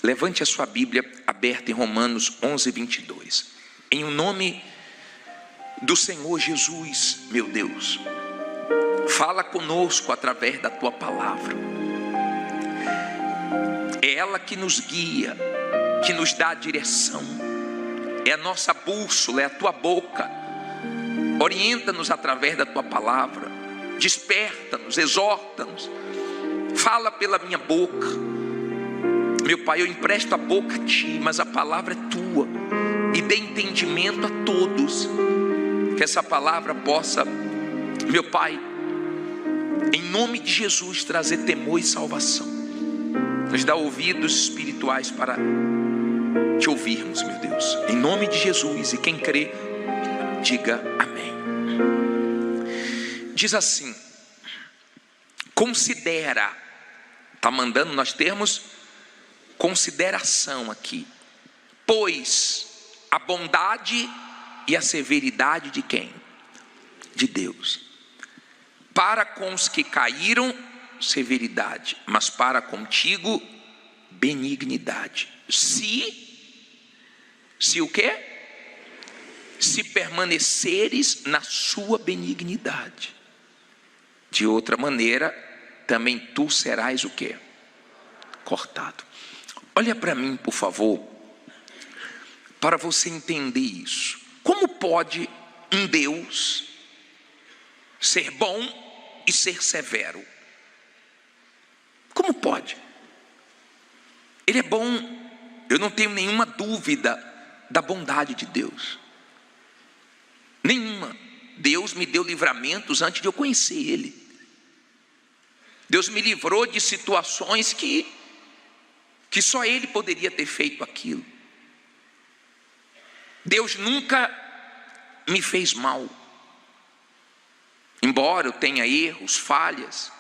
Levante a sua Bíblia aberta em Romanos 11, 22. Em o nome do Senhor Jesus, meu Deus, fala conosco através da tua palavra. É ela que nos guia, que nos dá a direção. É a nossa bússola, é a tua boca. Orienta-nos através da tua palavra. Desperta-nos, exorta-nos. Fala pela minha boca. Meu Pai, eu empresto a boca a ti, mas a palavra é tua. E dê entendimento a todos. Que essa palavra possa, meu Pai, em nome de Jesus, trazer temor e salvação. Nos dá ouvidos espirituais para te ouvirmos, meu Deus. Em nome de Jesus. E quem crê, diga amém. Diz assim: considera. Está mandando nós termos consideração aqui. Pois a bondade e a severidade de quem? De Deus. Para com os que caíram, severidade, mas para contigo, benignidade. Se o quê? Se permaneceres na sua benignidade. De outra maneira, também tu serás o quê? Cortado. Olha para mim, por favor, para você entender isso. Como pode um Deus ser bom e ser severo? Como pode? Ele é bom, eu não tenho nenhuma dúvida da bondade de Deus. Nenhuma. Deus me deu livramentos antes de eu conhecer Ele. Deus me livrou de situações que só Ele poderia ter feito aquilo. Deus nunca me fez mal. Embora eu tenha erros, falhas,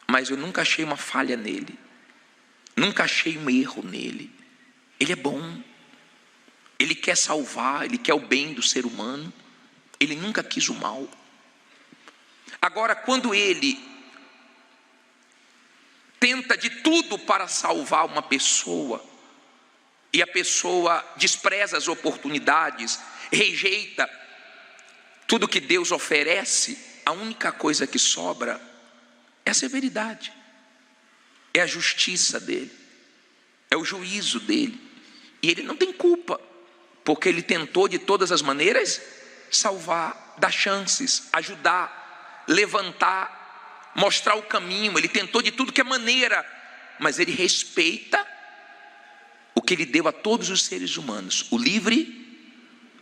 mas eu nunca achei uma falha nele. Nunca achei um erro nele. Ele é bom. Ele quer salvar, Ele quer o bem do ser humano. Ele nunca quis o mal. Agora, quando Ele tenta de tudo para salvar uma pessoa, e a pessoa despreza as oportunidades, rejeita tudo que Deus oferece, a única coisa que sobra é a severidade, é a justiça dele, é o juízo dele. E ele não tem culpa, porque ele tentou de todas as maneiras salvar, dar chances, ajudar, levantar, mostrar o caminho. Ele tentou de tudo que é maneira, mas ele respeita o que ele deu a todos os seres humanos, o livre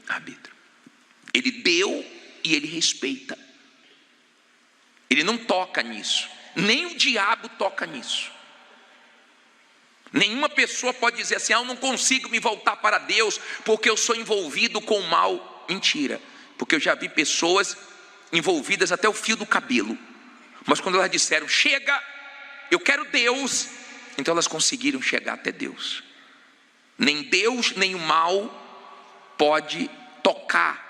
arbítrio. Ele deu e ele respeita. Ele não toca nisso. Nem o diabo toca nisso. Nenhuma pessoa pode dizer assim: eu não consigo me voltar para Deus porque eu sou envolvido com o mal. Mentira. Porque eu já vi pessoas envolvidas até o fio do cabelo, mas quando elas disseram: chega, eu quero Deus, então elas conseguiram chegar até Deus. Nem Deus, nem o mal pode tocar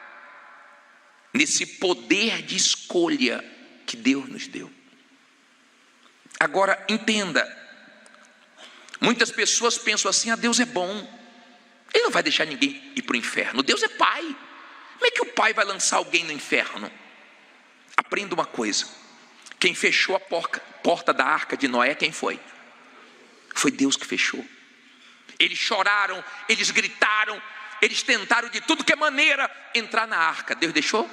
nesse poder de escolha que Deus nos deu. Agora entenda, muitas pessoas pensam assim: Deus é bom, Ele não vai deixar ninguém ir para o inferno. Deus é Pai, como é que o Pai vai lançar alguém no inferno? Aprenda uma coisa: quem fechou a porta da arca de Noé, quem foi? Foi Deus que fechou. Eles choraram, eles gritaram, eles tentaram de tudo que é maneira entrar na arca. Deus deixou?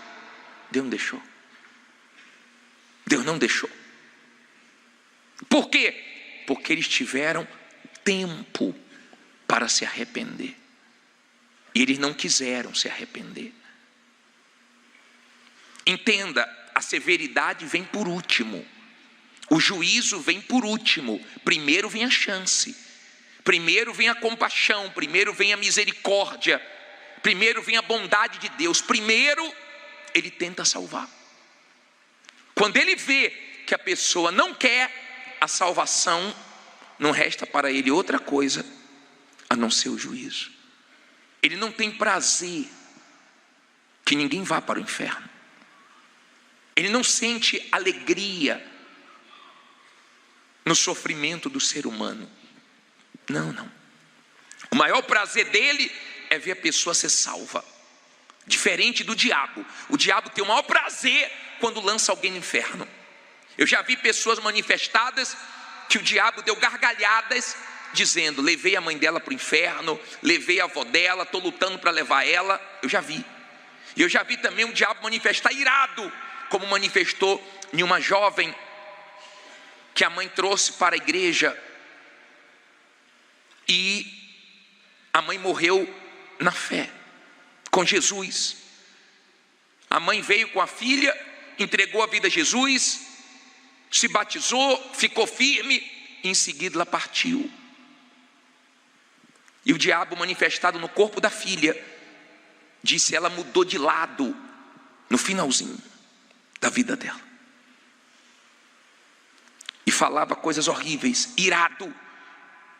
Deus não deixou. Deus não deixou. Por quê? Porque eles tiveram tempo para se arrepender. E eles não quiseram se arrepender. Entenda, a severidade vem por último. O juízo vem por último. Primeiro vem a chance. Primeiro vem a compaixão. Primeiro vem a misericórdia. Primeiro vem a bondade de Deus. Primeiro Ele tenta salvar. Quando Ele vê que a pessoa não quer a salvação, não resta para Ele outra coisa a não ser o juízo. Ele não tem prazer que ninguém vá para o inferno. Ele não sente alegria no sofrimento do ser humano. Não, não. O maior prazer dele é ver a pessoa ser salva. Diferente do diabo. O diabo tem o maior prazer quando lança alguém no inferno. Eu já vi pessoas manifestadas que o diabo deu gargalhadas, dizendo: levei a mãe dela para o inferno, levei a avó dela, estou lutando para levar ela. Eu já vi. E eu já vi também o diabo manifestar irado, como manifestou em uma jovem que a mãe trouxe para a igreja, e a mãe morreu na fé, com Jesus. A mãe veio com a filha, entregou a vida a Jesus, se batizou, ficou firme, e em seguida ela partiu. E o diabo, manifestado no corpo da filha, disse: ela mudou de lado no finalzinho da vida dela, e falava coisas horríveis, irado,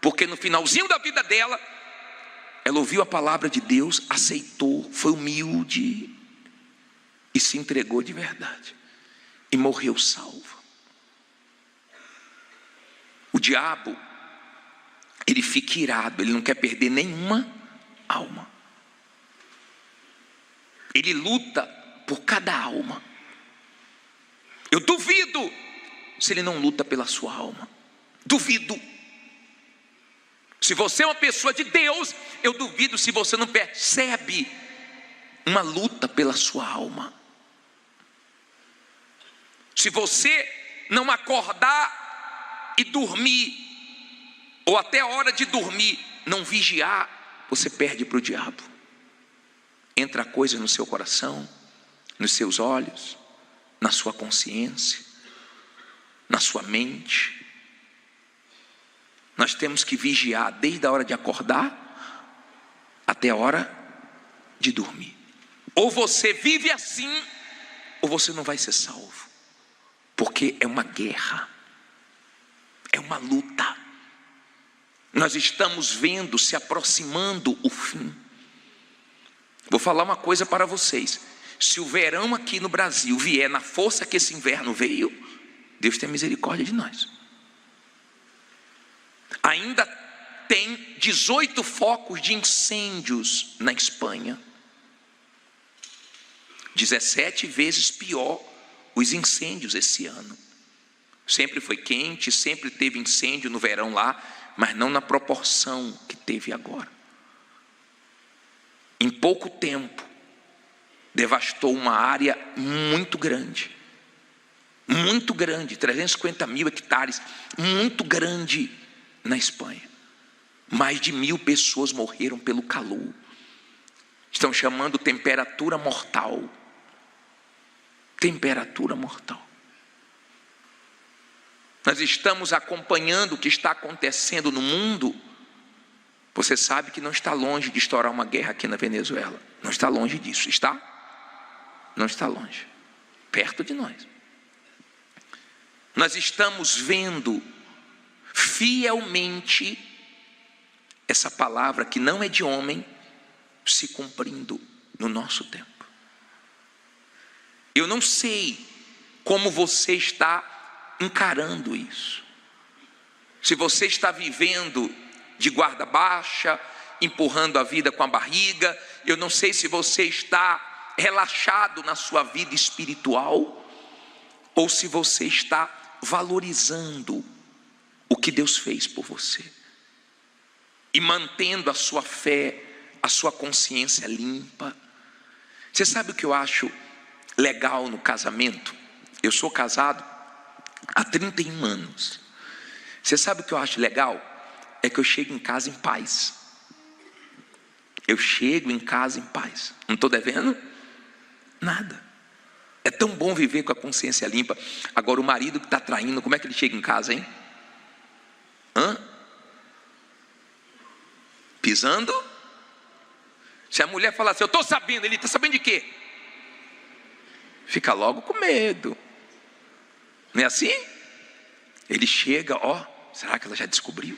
porque no finalzinho da vida dela, ela ouviu a palavra de Deus, aceitou, foi humilde e se entregou de verdade, e morreu salva. O diabo, ele fica irado, ele não quer perder nenhuma alma. Ele luta por cada alma. Eu duvido se ele não luta pela sua alma. Duvido. Se você é uma pessoa de Deus, eu duvido se você não percebe uma luta pela sua alma. Se você não acordar e dormir, ou até a hora de dormir não vigiar, você perde para o diabo. Entra coisa no seu coração, nos seus olhos, na sua consciência, na sua mente. Nós temos que vigiar desde a hora de acordar até a hora de dormir. Ou você vive assim, ou você não vai ser salvo. Porque é uma guerra, é uma luta. Nós estamos vendo se aproximando o fim. Vou falar uma coisa para vocês: se o verão aqui no Brasil vier na força que esse inverno veio, Deus tem misericórdia de nós. Ainda tem 18 focos de incêndios na Espanha. 17 vezes pior os incêndios esse ano. Sempre foi quente, sempre teve incêndio no verão lá, mas não na proporção que teve agora. Em pouco tempo, devastou uma área muito grande, 350 mil hectares, muito grande na Espanha. Mais de 1000 pessoas morreram pelo calor. Estão chamando temperatura mortal. Temperatura mortal. Nós estamos acompanhando o que está acontecendo no mundo. Você sabe que não está longe de estourar uma guerra aqui na Venezuela. Não está longe disso, está? Não está longe. Perto de nós. Nós estamos vendo fielmente essa palavra que não é de homem se cumprindo no nosso tempo. Eu não sei como você está encarando isso. Se você está vivendo de guarda baixa, empurrando a vida com a barriga, eu não sei se você está relaxado na sua vida espiritual, ou se você está valorizando o que Deus fez por você, e mantendo a sua fé, a sua consciência limpa. Você sabe o que eu acho legal no casamento? Eu sou casado há 31 anos. Você sabe o que eu acho legal? É que eu chego em casa em paz. Eu chego em casa em paz. Não estou devendo nada. É tão bom viver com a consciência limpa. Agora o marido que está traindo, como é que ele chega em casa, hein? Pisando? Se a mulher falar assim: eu estou sabendo, ele está sabendo de quê? Fica logo com medo. Não é assim? Ele chega, será que ela já descobriu?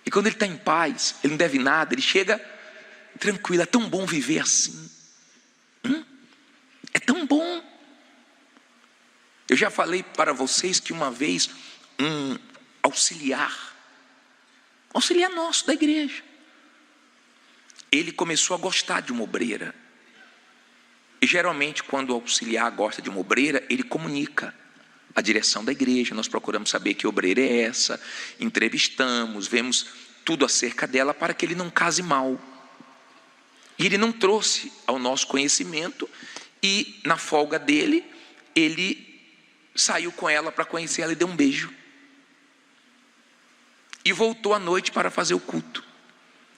E quando ele está em paz, ele não deve nada, ele chega tranquilo. É tão bom viver assim. É tão bom. Eu já falei para vocês que uma vez um auxiliar auxiliar nosso da igreja. Ele começou a gostar de uma obreira. E geralmente quando o auxiliar gosta de uma obreira, ele comunica a direção da igreja. Nós procuramos saber que obreira é essa, entrevistamos, vemos tudo acerca dela para que ele não case mal. E ele não trouxe ao nosso conhecimento, e na folga dele, ele saiu com ela para conhecer ela e deu um beijo. E voltou à noite para fazer o culto.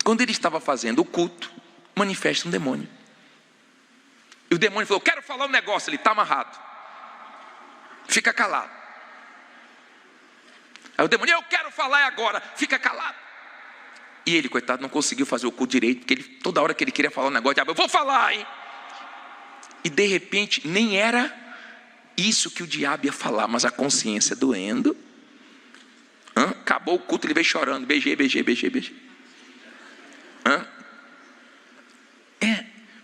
Quando ele estava fazendo o culto, manifesta um demônio. E o demônio falou: quero falar um negócio. Ele está amarrado, fica calado. Aí o demônio: eu quero falar agora, fica calado. E ele, coitado, não conseguiu fazer o culto direito, porque ele, toda hora que ele queria falar um negócio, eu vou falar, hein? E de repente, nem era isso que o diabo ia falar, mas a consciência doendo. Acabou o culto, ele veio chorando: beijei.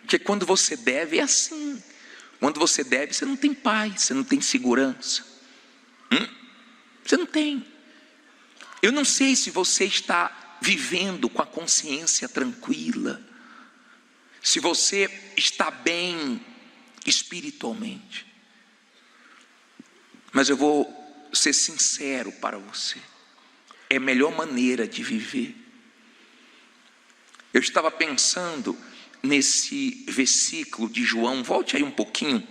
Porque quando você deve é assim. Quando você deve, você não tem paz, você não tem segurança. Você não tem. Eu não sei se você está vivendo com a consciência tranquila, se você está bem espiritualmente. Mas eu vou ser sincero para você: é a melhor maneira de viver. Eu estava pensando nesse versículo de João, volte aí um pouquinho,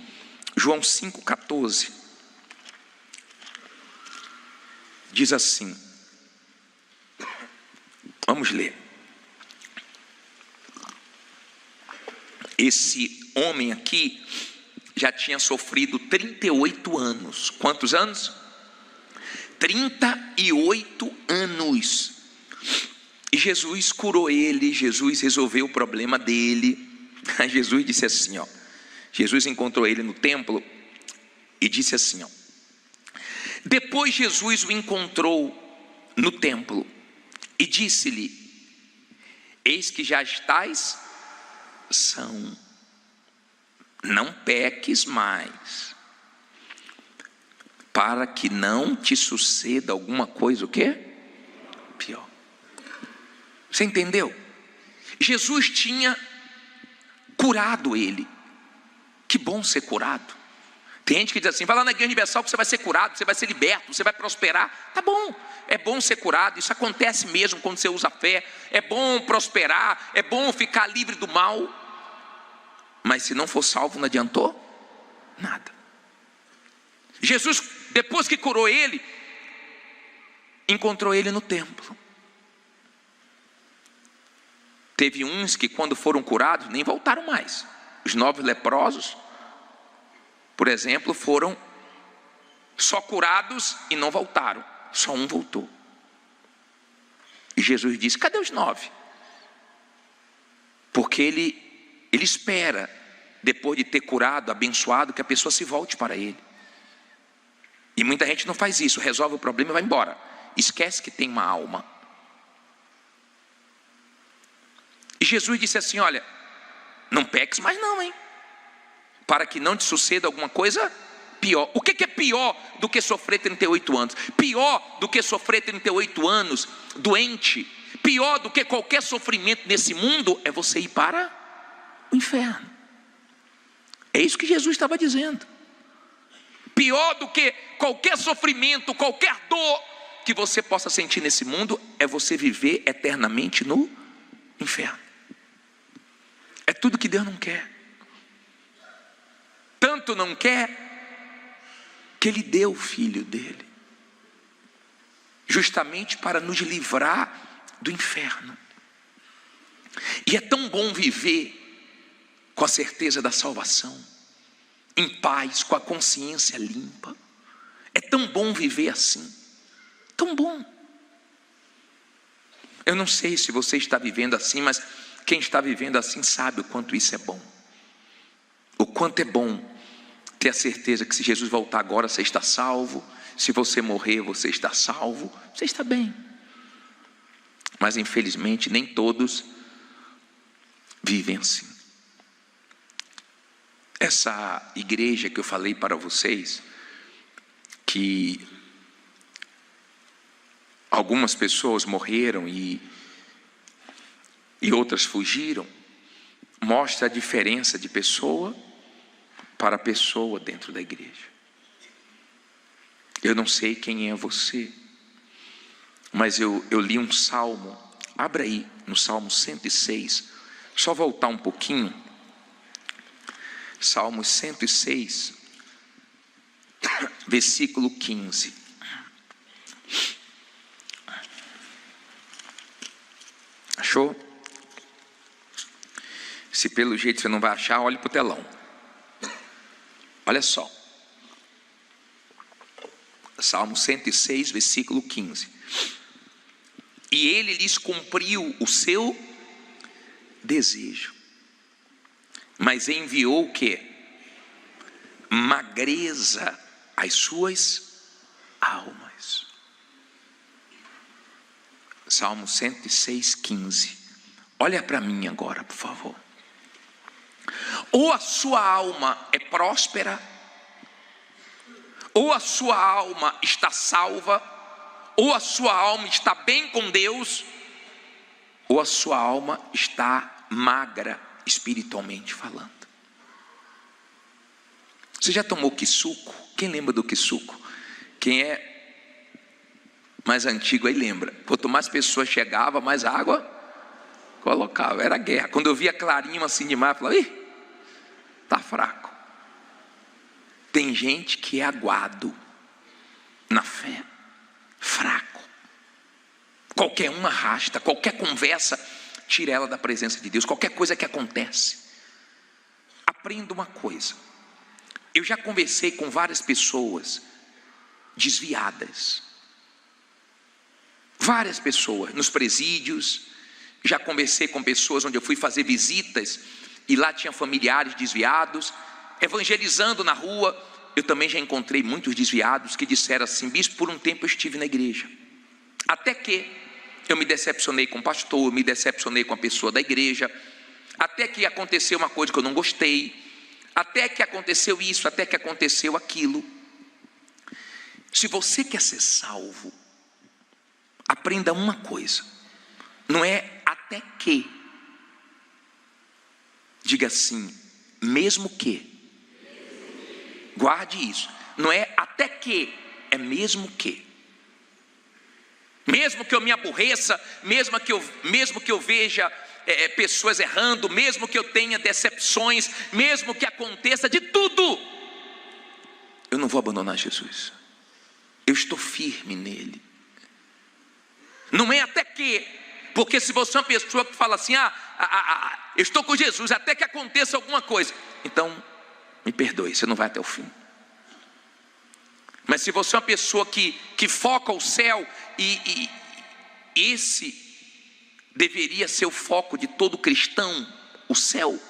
João 5,14. Diz assim, vamos ler. Esse homem aqui já tinha sofrido 38 anos. Quantos anos? 38 anos. E Jesus curou ele, Jesus resolveu o problema dele. Aí Jesus disse assim, ó. Jesus encontrou ele no templo e disse assim, ó. Depois Jesus o encontrou no templo e disse-lhe: eis que já estás são, não peques mais, para que não te suceda alguma coisa, o quê? Pior. Você entendeu? Jesus tinha curado ele. Que bom ser curado. Tem gente que diz assim: vai lá na Igreja Universal que você vai ser curado, você vai ser liberto, você vai prosperar. Tá bom, é bom ser curado, isso acontece mesmo quando você usa a fé. É bom prosperar, é bom ficar livre do mal. Mas se não for salvo, não adiantou nada. Jesus, depois que curou ele, encontrou ele no templo. Teve uns que quando foram curados nem voltaram mais. Os 9 leprosos, por exemplo, foram só curados e não voltaram. Só um voltou. E Jesus disse: cadê os 9? Porque ele espera, depois de ter curado, abençoado, que a pessoa se volte para ele. E muita gente não faz isso, resolve o problema e vai embora. Esquece que tem uma alma. E Jesus disse assim: olha, não peques mais não, hein? Para que não te suceda alguma coisa pior. O que é pior do que sofrer 38 anos? Pior do que sofrer 38 anos doente, pior do que qualquer sofrimento nesse mundo, é você ir para o inferno. É isso que Jesus estava dizendo. Pior do que qualquer sofrimento, qualquer dor que você possa sentir nesse mundo, é você viver eternamente no inferno. É tudo que Deus não quer. Tanto não quer que Ele deu o Filho dele, justamente para nos livrar do inferno. E é tão bom viver com a certeza da salvação, em paz, com a consciência limpa. É tão bom viver assim, tão bom. Eu não sei se você está vivendo assim, mas quem está vivendo assim sabe o quanto isso é bom. O quanto é bom ter a certeza que se Jesus voltar agora, você está salvo. Se você morrer, você está salvo. Você está bem. Mas infelizmente nem todos vivem assim. Essa igreja que eu falei para vocês, que algumas pessoas morreram e outras fugiram, mostra a diferença de pessoa para pessoa dentro da igreja. Eu não sei quem é você, mas eu li um salmo. Abra aí no Salmo 106, só voltar um pouquinho. Salmo 106, versículo 15. Achou? Se pelo jeito você não vai achar, olhe para o telão. Olha só. Salmo 106, versículo 15. E ele lhes cumpriu o seu desejo, mas enviou o quê? Magreza às suas almas. Salmo 106, 15. Olha para mim agora, por favor. Ou a sua alma é próspera, ou a sua alma está salva, ou a sua alma está bem com Deus, ou a sua alma está magra, espiritualmente falando. Você já tomou quisuco? Quem lembra do quisuco? Quem é mais antigo aí lembra. Quanto mais pessoas chegavam, mais água colocava. Era guerra. Quando eu via clarinho assim demais, eu falava: ih, está fraco. Tem gente que é aguado na fé, fraco. Qualquer um arrasta, qualquer conversa tira ela da presença de Deus, qualquer coisa que acontece. Aprenda uma coisa. Eu já conversei com várias pessoas desviadas. Várias pessoas nos presídios. Já conversei com pessoas onde eu fui fazer visitas e lá tinha familiares desviados. Evangelizando na rua, eu também já encontrei muitos desviados que disseram assim: bispo, por um tempo eu estive na igreja, até que eu me decepcionei com o pastor, me decepcionei com a pessoa da igreja, até que aconteceu uma coisa que eu não gostei, até que aconteceu isso, até que aconteceu aquilo. Se você quer ser salvo, aprenda uma coisa: não é até que, diga assim, mesmo que. Guarde isso. Não é até que, é mesmo que. Mesmo que eu me aborreça, mesmo que eu veja pessoas errando, mesmo que eu tenha decepções, mesmo que aconteça de tudo, eu não vou abandonar Jesus. Eu estou firme nele. Não é até que, porque se você é uma pessoa que fala assim: eu estou com Jesus até que aconteça alguma coisa, então me perdoe, você não vai até o fim. Mas se você é uma pessoa que foca o céu, e esse deveria ser o foco de todo cristão, o céu.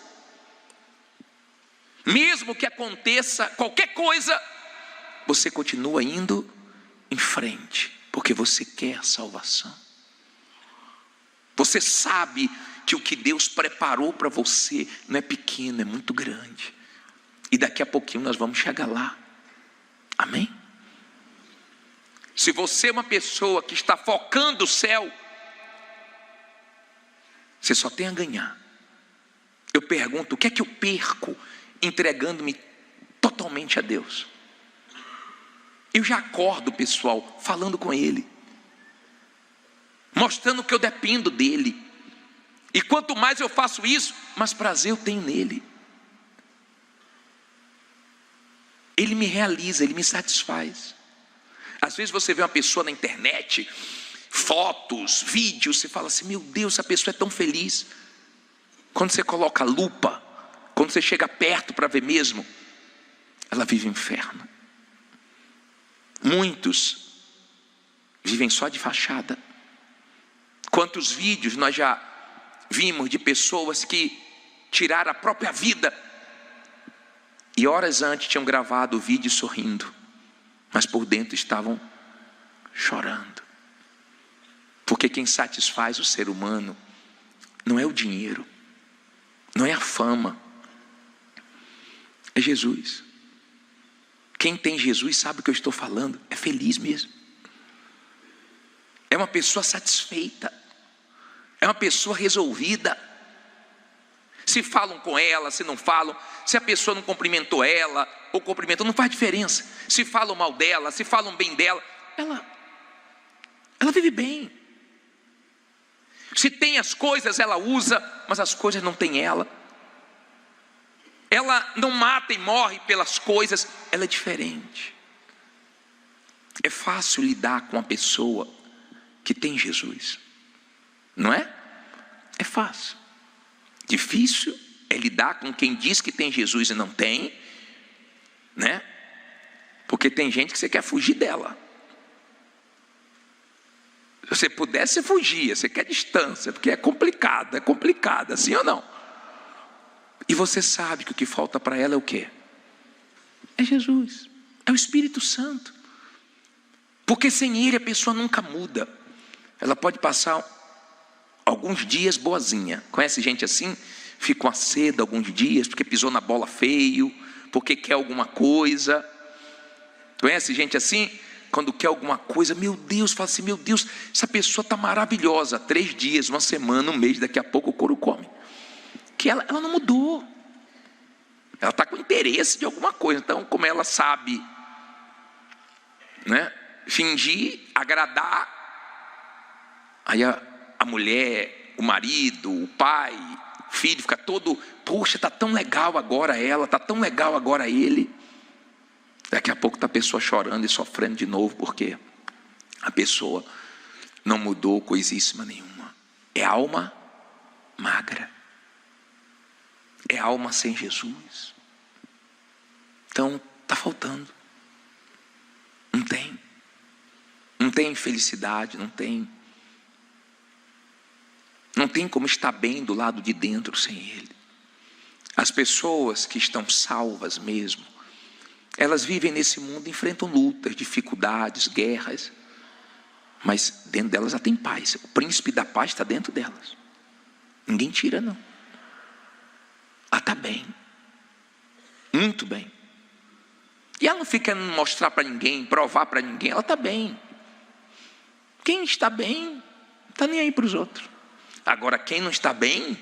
Mesmo que aconteça qualquer coisa, você continua indo em frente, porque você quer salvação. Você sabe que o que Deus preparou para você não é pequeno, é muito grande. E daqui a pouquinho nós vamos chegar lá. Amém? Se você é uma pessoa que está focando o céu, você só tem a ganhar. Eu pergunto: o que é que eu perco entregando-me totalmente a Deus? Eu já acordo, pessoal, falando com Ele, mostrando que eu dependo dEle. E quanto mais eu faço isso, mais prazer eu tenho nele. Ele me realiza, Ele me satisfaz. Às vezes você vê uma pessoa na internet, fotos, vídeos, você fala assim: meu Deus, essa pessoa é tão feliz. Quando você coloca a lupa, quando você chega perto para ver mesmo, ela vive o inferno. Muitos vivem só de fachada. Quantos vídeos nós já vimos de pessoas que tiraram a própria vida e horas antes tinham gravado o vídeo sorrindo, mas por dentro estavam chorando. Porque quem satisfaz o ser humano não é o dinheiro, não é a fama, é Jesus. Quem tem Jesus sabe o que eu estou falando, é feliz mesmo. é uma pessoa satisfeita, é uma pessoa resolvida. Se falam com ela, se não falam, se a pessoa não cumprimentou ela ou cumprimentou, não faz diferença. Se falam mal dela, se falam bem dela, ela vive bem. Se tem as coisas, ela usa, mas as coisas não tem ela. Ela não mata e morre pelas coisas, ela é diferente. É fácil lidar com uma pessoa que tem Jesus, não é? É fácil. Difícil é lidar com quem diz que tem Jesus e não tem, né? Porque tem gente que você quer fugir dela. Se você pudesse, você fugia, você quer distância, porque é complicada, sim ou não? E você sabe que o que falta para ela é o quê? É Jesus, é o Espírito Santo. Porque sem ele a pessoa nunca muda. Ela pode passar alguns dias boazinha. Conhece gente assim? Fica com a seda alguns dias, porque pisou na bola feio, porque quer alguma coisa. Conhece gente assim? Quando quer alguma coisa, meu Deus, fala assim, meu Deus, essa pessoa está maravilhosa. 3 dias, uma semana, um mês, daqui a pouco o couro come. Que ela não mudou. Ela está com interesse de alguma coisa. Então, como ela sabe, né, fingir, agradar, aí a mulher, o marido, o pai, o filho fica todo, poxa, está tão legal agora ela, está tão legal agora ele. Daqui a pouco está a pessoa chorando e sofrendo de novo, porque a pessoa não mudou coisíssima nenhuma. É alma magra. É alma sem Jesus. Então está faltando. Não tem felicidade, não tem como estar bem do lado de dentro sem Ele. As pessoas que estão salvas mesmo, elas vivem nesse mundo, enfrentam lutas, dificuldades, guerras, mas dentro delas já tem paz. O príncipe da paz está dentro delas. Ninguém tira, não. Ela está bem, muito bem. E ela não fica querendo mostrar para ninguém, provar para ninguém, ela está bem. Quem está bem, não está nem aí para os outros. Agora, quem não está bem,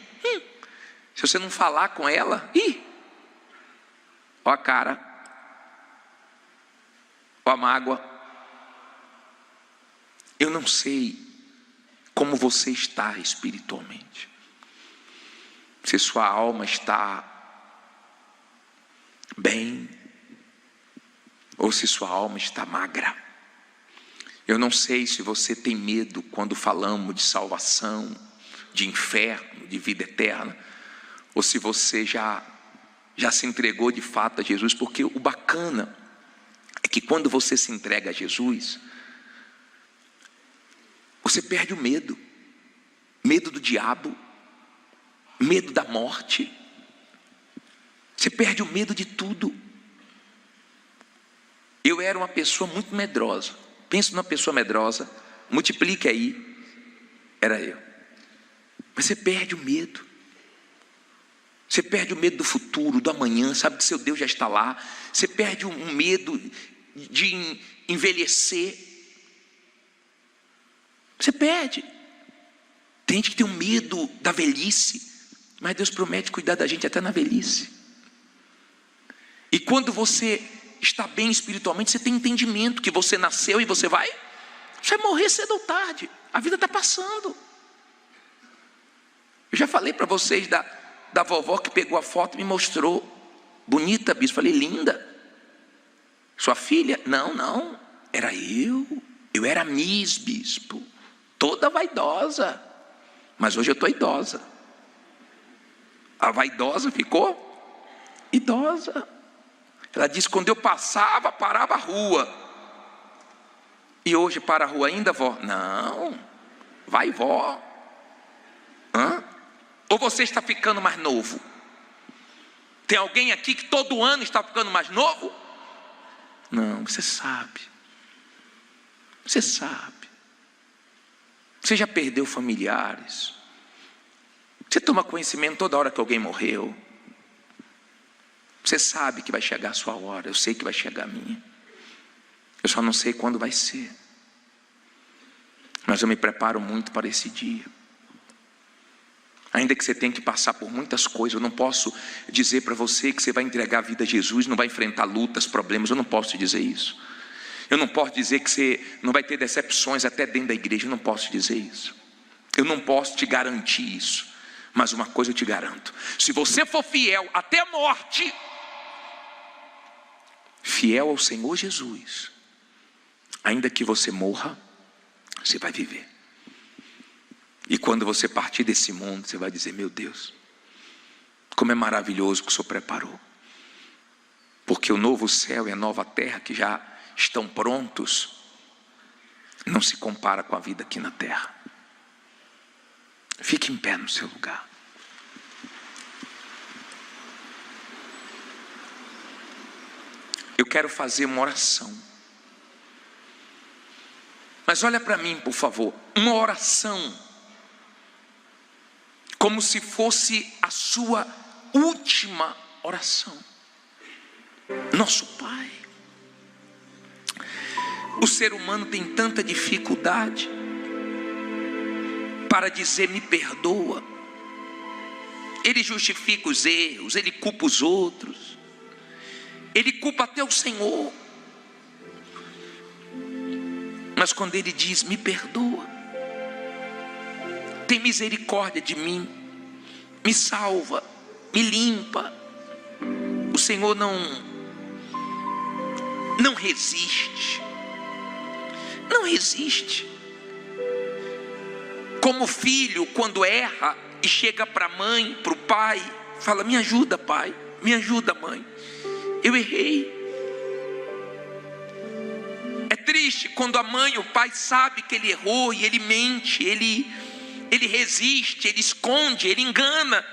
se você não falar com ela, ó a cara, ó a mágoa. Eu não sei como você está espiritualmente. Se sua alma está bem, ou se sua alma está magra. Eu não sei se você tem medo quando falamos de salvação, de inferno, de vida eterna, ou se você já se entregou de fato a Jesus, porque o bacana é que quando você se entrega a Jesus, você perde o medo do diabo, medo da morte, você perde o medo de tudo. Eu era uma pessoa muito medrosa. Pensa numa pessoa medrosa, multiplique aí, era eu. Mas você perde o medo. Você perde o medo do futuro, do amanhã, sabe que seu Deus já está lá. Você perde um medo de envelhecer. Você perde. Tem gente que tem um medo da velhice, mas Deus promete cuidar da gente até na velhice. E quando você está bem espiritualmente, você tem entendimento que você nasceu e você vai morrer cedo ou tarde. A vida está passando. Eu já falei para vocês da vovó que pegou a foto e me mostrou. Bonita, bispo. Falei, linda. Sua filha? Não. Era eu. Eu era Miss, bispo. Toda vaidosa. Mas hoje eu estou idosa. A vaidosa ficou idosa. Ela disse, quando eu passava, parava a rua. E hoje para a rua ainda, vó? Não. Vai, vó. Ou você está ficando mais novo? Tem alguém aqui que todo ano está ficando mais novo? Não, você sabe. Você sabe. Você já perdeu familiares. Você toma conhecimento toda hora que alguém morreu. Você sabe que vai chegar a sua hora. Eu sei que vai chegar a minha. Eu só não sei quando vai ser. Mas eu me preparo muito para esse dia. Ainda que você tenha que passar por muitas coisas, eu não posso dizer para você que você vai entregar a vida a Jesus, não vai enfrentar lutas, problemas, eu não posso te dizer isso. Eu não posso dizer que você não vai ter decepções até dentro da igreja, eu não posso te dizer isso. Eu não posso te garantir isso, mas uma coisa eu te garanto: se você for fiel até a morte, fiel ao Senhor Jesus, ainda que você morra, você vai viver. E quando você partir desse mundo, você vai dizer: meu Deus, como é maravilhoso que o Senhor preparou. Porque o novo céu e a nova terra que já estão prontos, não se compara com a vida aqui na terra. Fique em pé no seu lugar. Eu quero fazer uma oração. Mas olha para mim, por favor. Uma oração como se fosse a sua última oração. Nosso Pai. O ser humano tem tanta dificuldade para dizer me perdoa. Ele justifica os erros, ele culpa os outros, ele culpa até o Senhor. Mas quando ele diz me perdoa, tem misericórdia de mim, me salva, me limpa, o Senhor não resiste. Não resiste. Como filho, quando erra e chega para a mãe, para o pai, fala: me ajuda, pai, me ajuda, mãe, eu errei. É triste quando a mãe, o pai sabe que ele errou e ele mente, ele resiste, ele esconde, ele engana.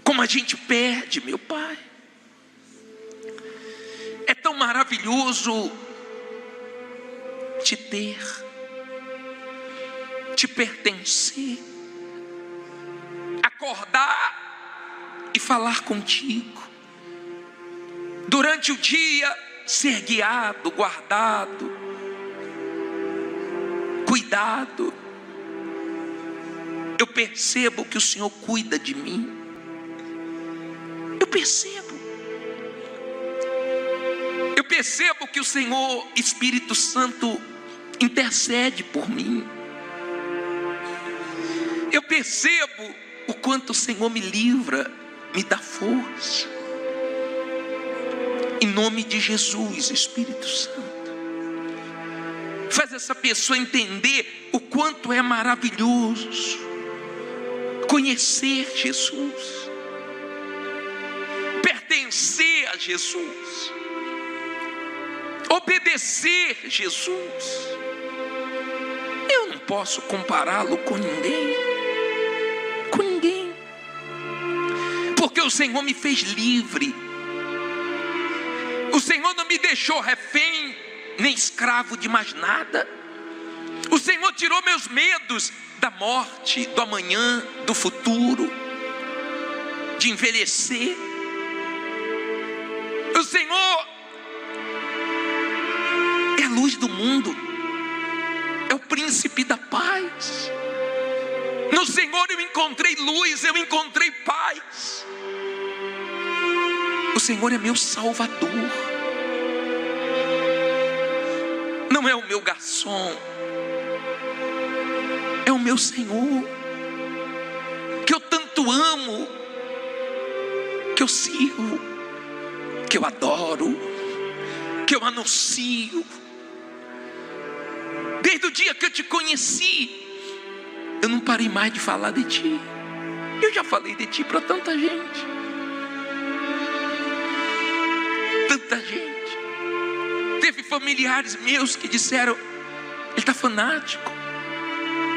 Como a gente perde, meu pai. É tão maravilhoso te ter, te pertencer, acordar e falar contigo, durante o dia ser guiado, guardado, cuidado. Eu percebo que o Senhor cuida de mim, eu percebo que o Senhor Espírito Santo intercede por mim. Eu percebo o quanto o Senhor me livra, me dá força. Em nome de Jesus, Espírito Santo, faz essa pessoa entender o quanto é maravilhoso conhecer Jesus, pertencer a Jesus, obedecer Jesus. Eu não posso compará-lo com ninguém, porque o Senhor me fez livre. O Senhor não me deixou refém, nem escravo de mais nada. O Senhor tirou meus medos da morte, do amanhã, do futuro, de envelhecer. O Senhor é a luz do mundo, é o príncipe da paz. No Senhor eu encontrei luz, eu encontrei paz. O Senhor é meu Salvador. Não é o meu garçom, é o meu Senhor, que eu tanto amo, que eu sirvo, que eu adoro, que eu anuncio. Desde o dia que eu te conheci, eu não parei mais de falar de ti. Eu já falei de ti para tanta gente. Tanta gente. Teve familiares meus que disseram: ele está fanático,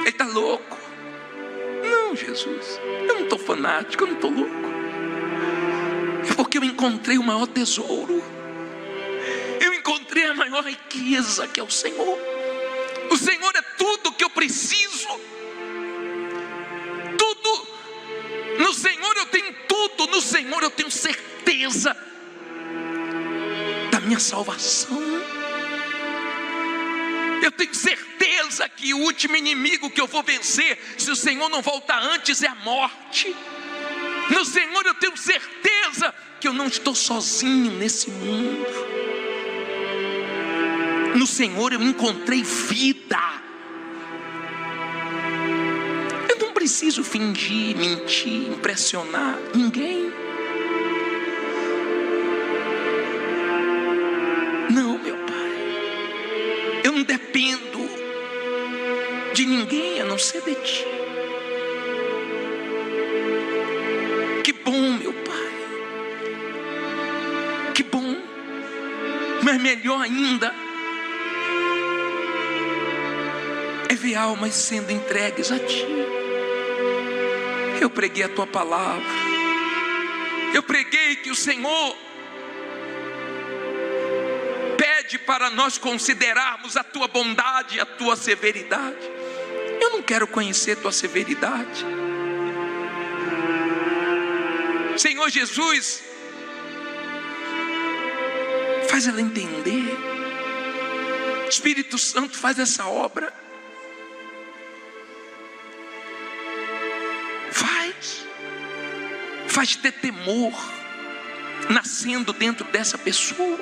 ele está louco. Não, Jesus, eu não estou fanático, eu não estou louco. É porque eu encontrei o maior tesouro. Eu encontrei a maior riqueza, que é o Senhor. O Senhor é tudo que eu preciso. Tudo. No Senhor eu tenho tudo. No Senhor eu tenho certeza da minha salvação. Eu tenho certeza que o último inimigo que eu vou vencer, se o Senhor não voltar antes, é a morte. No Senhor eu tenho certeza que eu não estou sozinho nesse mundo. No Senhor eu encontrei vida. Eu não preciso fingir, mentir, impressionar ninguém. Não, meu Pai, eu não dependo de ninguém a não ser de Ti. Que bom, meu Pai, que bom, mas melhor ainda é ver almas sendo entregues a Ti. Eu preguei a Tua palavra, eu preguei que o Senhor pede para nós considerarmos a Tua bondade e a Tua severidade. Eu não quero conhecer Tua severidade. Senhor Jesus, faz ela entender. Espírito Santo, faz essa obra. Faz ter temor nascendo dentro dessa pessoa,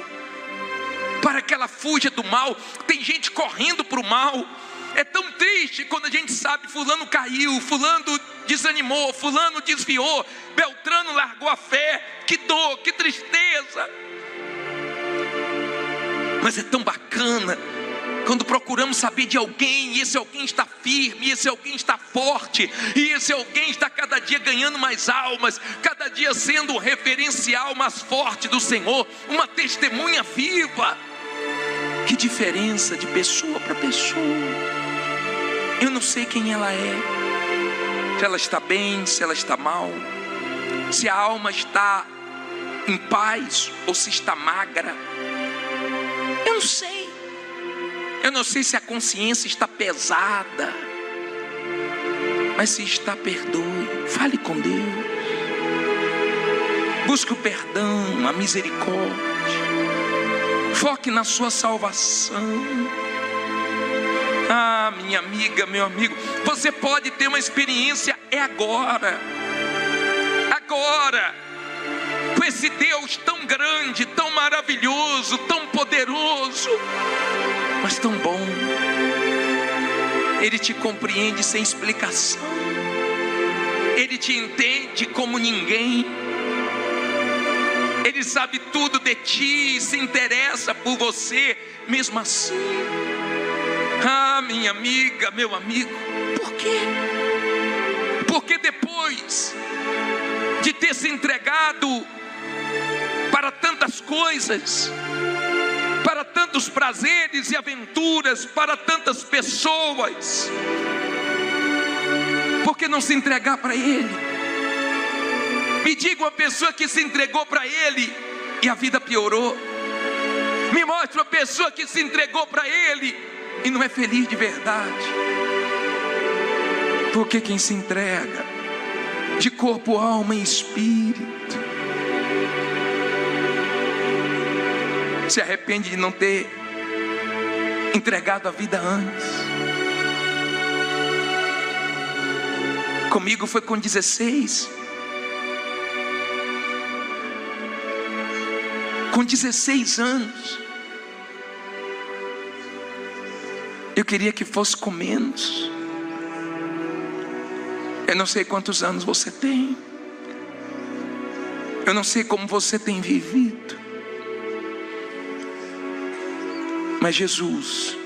para que ela fuja do mal. Tem gente correndo para o mal. É tão triste quando a gente sabe: fulano caiu, fulano desanimou, fulano desviou, Beltrano largou a fé. Que dor, que tristeza. Mas é tão bacana quando procuramos saber de alguém, e esse alguém está firme, e esse alguém está forte, e esse alguém está cada dia ganhando mais almas, cada dia sendo um referencial mais forte do Senhor, uma testemunha viva. Que diferença de pessoa para pessoa. Eu não sei quem ela é, se ela está bem, se ela está mal, se a alma está em paz ou se está magra. Eu não sei. Eu não sei se a consciência está pesada, mas se está, perdoe. Fale com Deus. Busque o perdão, a misericórdia. Foque na sua salvação. Ah, minha amiga, meu amigo, você pode ter uma experiência, é agora. Agora. Com esse Deus tão grande, tão maravilhoso, tão poderoso, mas tão bom. Ele te compreende sem explicação. Ele te entende como ninguém. Ele sabe tudo de ti e se interessa por você mesmo assim. Ah, minha amiga, meu amigo, por quê? Porque depois de ter se entregado para tantas coisas, para tantos prazeres e aventuras, para tantas pessoas, por que não se entregar para Ele? Me diga uma pessoa que se entregou para Ele e a vida piorou. Me mostre uma pessoa que se entregou para Ele e não é feliz de verdade. Porque quem se entrega de corpo, alma e espírito se arrepende de não ter entregado a vida antes. Comigo foi com 16. Com 16 anos, eu queria que fosse com menos. Eu não sei quantos anos você tem. Eu não sei como você tem vivido. Mas Jesus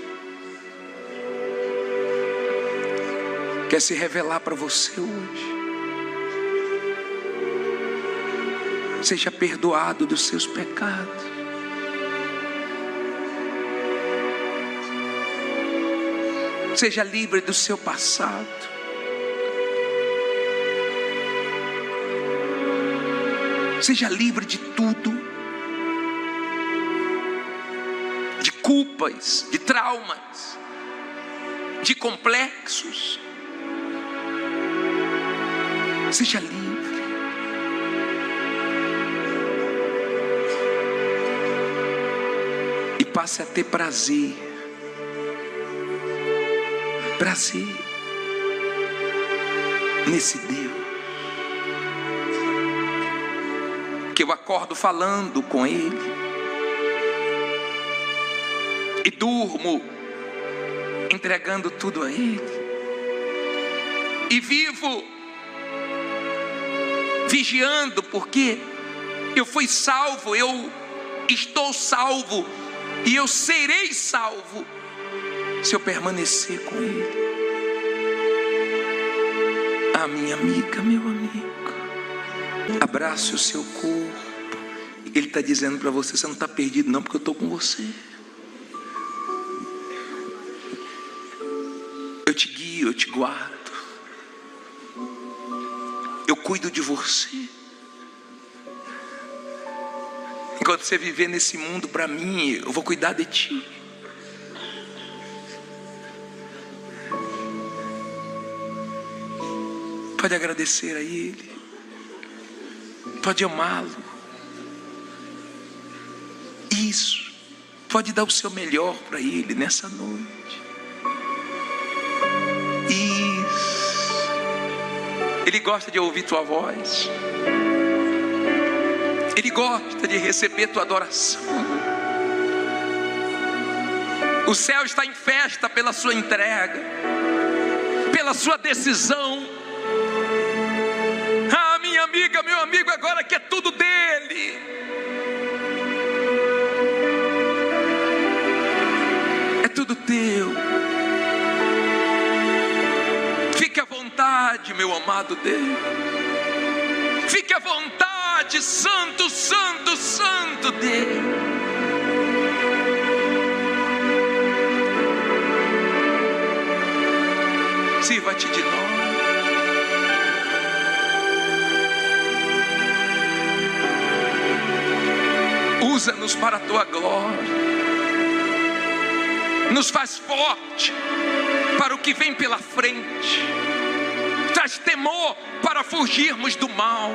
quer se revelar para você hoje. Seja perdoado dos seus pecados. Seja livre do seu passado. Seja livre de tudo. De culpas, de traumas, de complexos. Seja livre. E passe a ter prazer prazer nesse Deus, que eu acordo falando com Ele e durmo entregando tudo a Ele, e vivo vigiando, porque eu fui salvo, eu estou salvo e eu serei salvo se eu permanecer com Ele. Ah, minha amiga, meu amigo, abrace o seu corpo. Ele está dizendo para você: você não está perdido não, porque eu estou com você. Eu te guio, eu te guardo, eu cuido de você. Enquanto você viver nesse mundo para mim, eu vou cuidar de ti. Pode agradecer a Ele, pode amá-lo. Isso, pode dar o seu melhor para Ele nessa noite. Isso, Ele gosta de ouvir tua voz, Ele gosta de receber tua adoração. O céu está em festa pela sua entrega, pela sua decisão. Ah, minha amiga, meu amigo, agora que é tudo dele. É tudo teu. Fique à vontade, meu amado Deus. Fique à vontade, santo, santo, santo Deus. Sirva-te de nós. Usa-nos para a tua glória. Nos faz forte para o que vem pela frente. Traz temor para fugirmos do mal.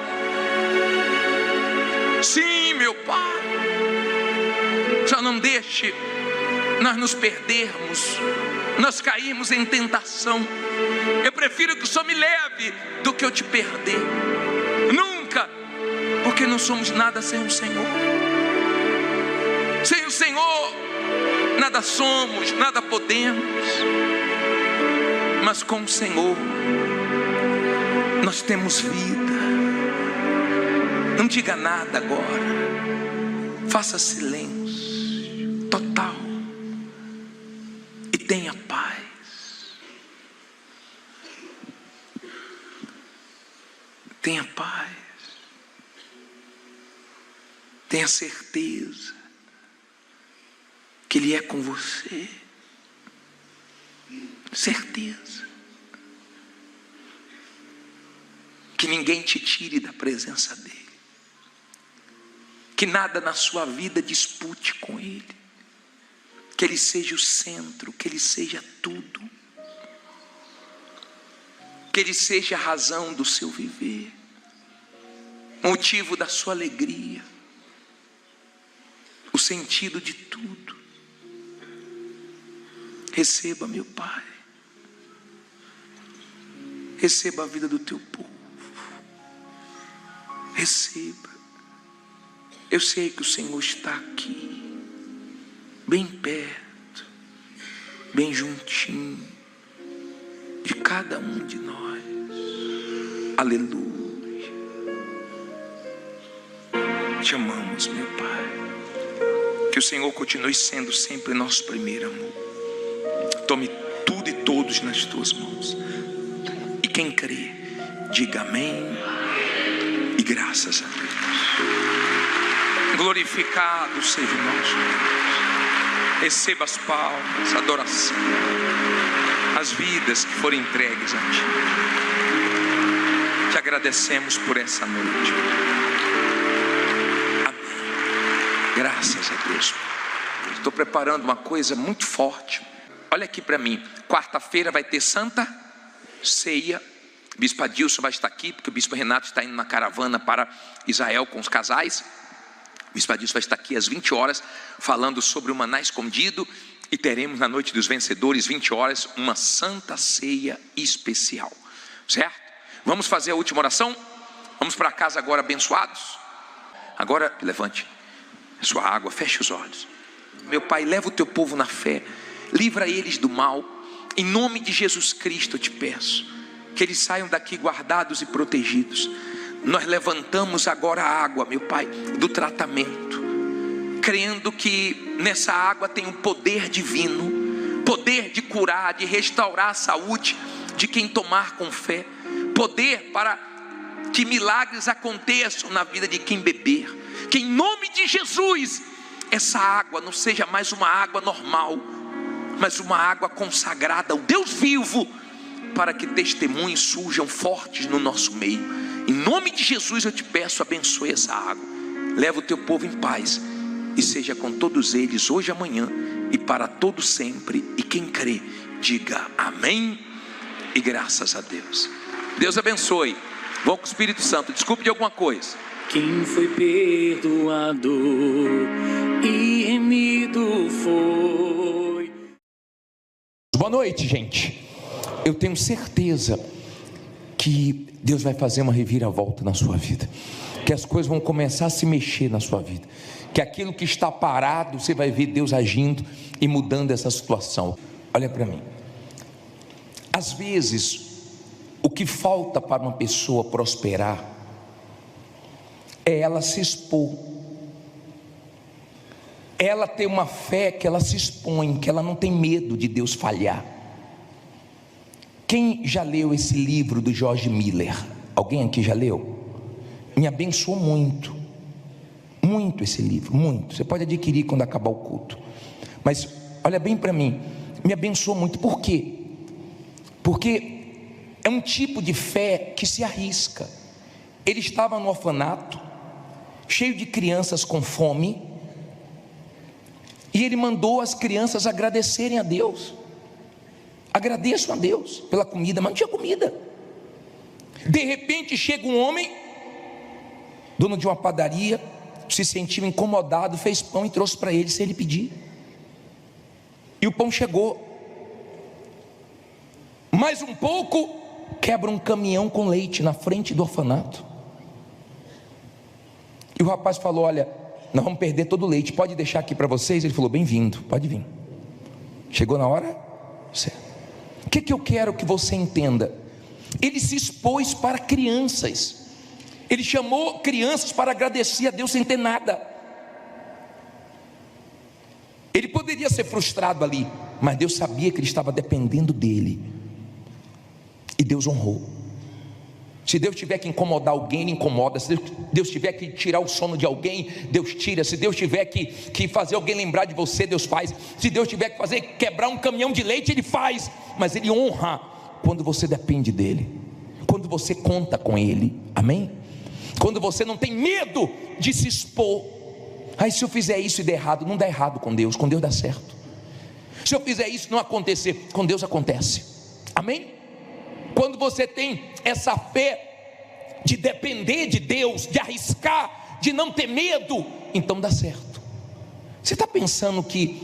Sim, meu Pai. Só não deixe nós nos perdermos, nós caímos em tentação. Eu prefiro que o Senhor me leve do que eu te perder. Nunca, porque não somos nada sem o Senhor. Sem o Senhor, nada somos, nada podemos. Mas com o Senhor, nós temos vida. Não diga nada agora. Faça silêncio total e tenha paz. Tenha paz. Tenha certeza que Ele é com você. Certeza. Que ninguém te tire da presença dEle. Que nada na sua vida dispute com Ele. Que Ele seja o centro, que Ele seja tudo. Que Ele seja a razão do seu viver. Motivo da sua alegria. O sentido de tudo. Receba, meu Pai. Receba a vida do teu povo. Receba. Eu sei que o Senhor está aqui, bem perto, bem juntinho de cada um de nós. Aleluia. Te amamos, meu Pai. Que o Senhor continue sendo sempre nosso primeiro amor. Tome tudo e todos nas tuas mãos. E quem crê, diga amém e graças a Deus. Glorificado seja o nosso Deus. Receba as palmas, a adoração, as vidas que foram entregues a Ti. Te agradecemos por essa noite. Amém. Graças a Deus. Estou preparando uma coisa muito forte. Olha aqui para mim. Quarta-feira vai ter Santa Ceia. O Bispo Adilson vai estar aqui, porque o Bispo Renato está indo na caravana para Israel com os casais. O Bispo Adilson vai estar aqui às 20 horas, falando sobre o maná escondido. E teremos na noite dos vencedores, 20 horas, uma santa ceia especial, certo? Vamos fazer a última oração? Vamos para casa agora abençoados? Agora levante sua água, feche os olhos. Meu Pai, leva o teu povo na fé, livra eles do mal. Em nome de Jesus Cristo eu te peço, que eles saiam daqui guardados e protegidos. Nós levantamos agora a água, meu Pai, do tratamento, crendo que nessa água tem um poder divino, poder de curar, de restaurar a saúde de quem tomar com fé, poder para que milagres aconteçam na vida de quem beber. Que em nome de Jesus essa água não seja mais uma água normal, mas uma água consagrada ao Deus vivo, para que testemunhos surjam fortes no nosso meio. Em nome de Jesus eu te peço, abençoe essa água, leva o teu povo em paz, e seja com todos eles hoje, amanhã e para todo sempre. E quem crê, diga amém e graças a Deus. Deus abençoe. Vou com o Espírito Santo. Desculpe de alguma coisa. Quem foi perdoado e remido foi. Boa noite, gente. Eu tenho certeza que Deus vai fazer uma reviravolta na sua vida, que as coisas vão começar a se mexer na sua vida, que aquilo que está parado, você vai ver Deus agindo e mudando essa situação. Olha para mim. Às vezes, o que falta para uma pessoa prosperar é ela se expor, ela ter uma fé que ela se expõe, que ela não tem medo de Deus falhar. Quem já leu esse livro do George Miller? Alguém aqui já leu? Me abençoou muito, muito esse livro, muito. Você pode adquirir quando acabar o culto, mas olha bem para mim, me abençoou muito. Por quê? Porque é um tipo de fé que se arrisca. Ele estava no orfanato, cheio de crianças com fome, e ele mandou as crianças agradecerem a Deus. Agradeçam a Deus pela comida, mas não tinha comida. De repente chega um homem, dono de uma padaria, se sentiu incomodado, fez pão e trouxe para ele sem ele pedir. E o pão chegou. Mais um pouco, quebra um caminhão com leite na frente do orfanato. E o rapaz falou: olha, nós vamos perder todo o leite, pode deixar aqui para vocês? Ele falou: bem-vindo, pode vir. Chegou na hora certa. O que eu quero que você entenda? Ele se expôs para crianças, ele chamou crianças para agradecer a Deus sem ter nada. Ele poderia ser frustrado ali, mas Deus sabia que ele estava dependendo dele, e Deus honrou. Se Deus tiver que incomodar alguém, Ele incomoda. Se Deus tiver que tirar o sono de alguém, Deus tira. Se Deus tiver que fazer alguém lembrar de você, Deus faz. Se Deus tiver que fazer quebrar um caminhão de leite, Ele faz. Mas Ele honra quando você depende dEle, quando você conta com Ele, amém? Quando você não tem medo de se expor. Aí se eu fizer isso e der errado, não dá errado com Deus dá certo. Se eu fizer isso e não acontecer, com Deus acontece, amém? Quando você tem essa fé de depender de Deus, de arriscar, de não ter medo, então dá certo. Você está pensando que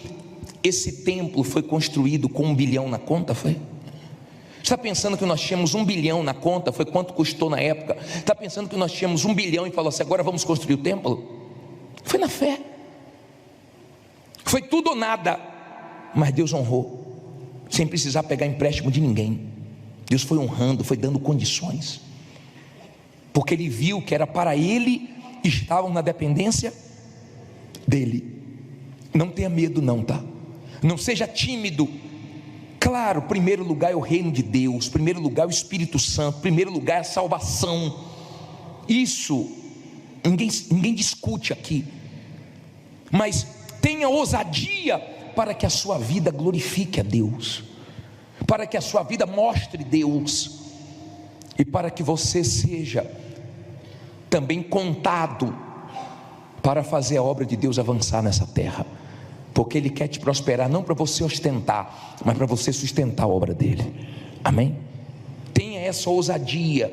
esse templo foi construído com 1 bilhão na conta? Foi? Está pensando que nós tínhamos 1 bilhão na conta? Foi quanto custou na época? Está pensando que nós tínhamos 1 bilhão e falou assim: agora vamos construir o templo? Foi na fé. Foi tudo ou nada. Mas Deus honrou, sem precisar pegar empréstimo de ninguém. Deus foi honrando, foi dando condições, porque Ele viu que era para Ele, estavam na dependência dEle. Não tenha medo não, tá? Não seja tímido. Claro, primeiro lugar é o reino de Deus, primeiro lugar é o Espírito Santo, primeiro lugar é a salvação. Isso ninguém discute aqui. Mas tenha ousadia para que a sua vida glorifique a Deus, para que a sua vida mostre Deus, e para que você seja também contado para fazer a obra de Deus avançar nessa terra, porque Ele quer te prosperar, não para você ostentar, mas para você sustentar a obra dEle, amém? Tenha essa ousadia.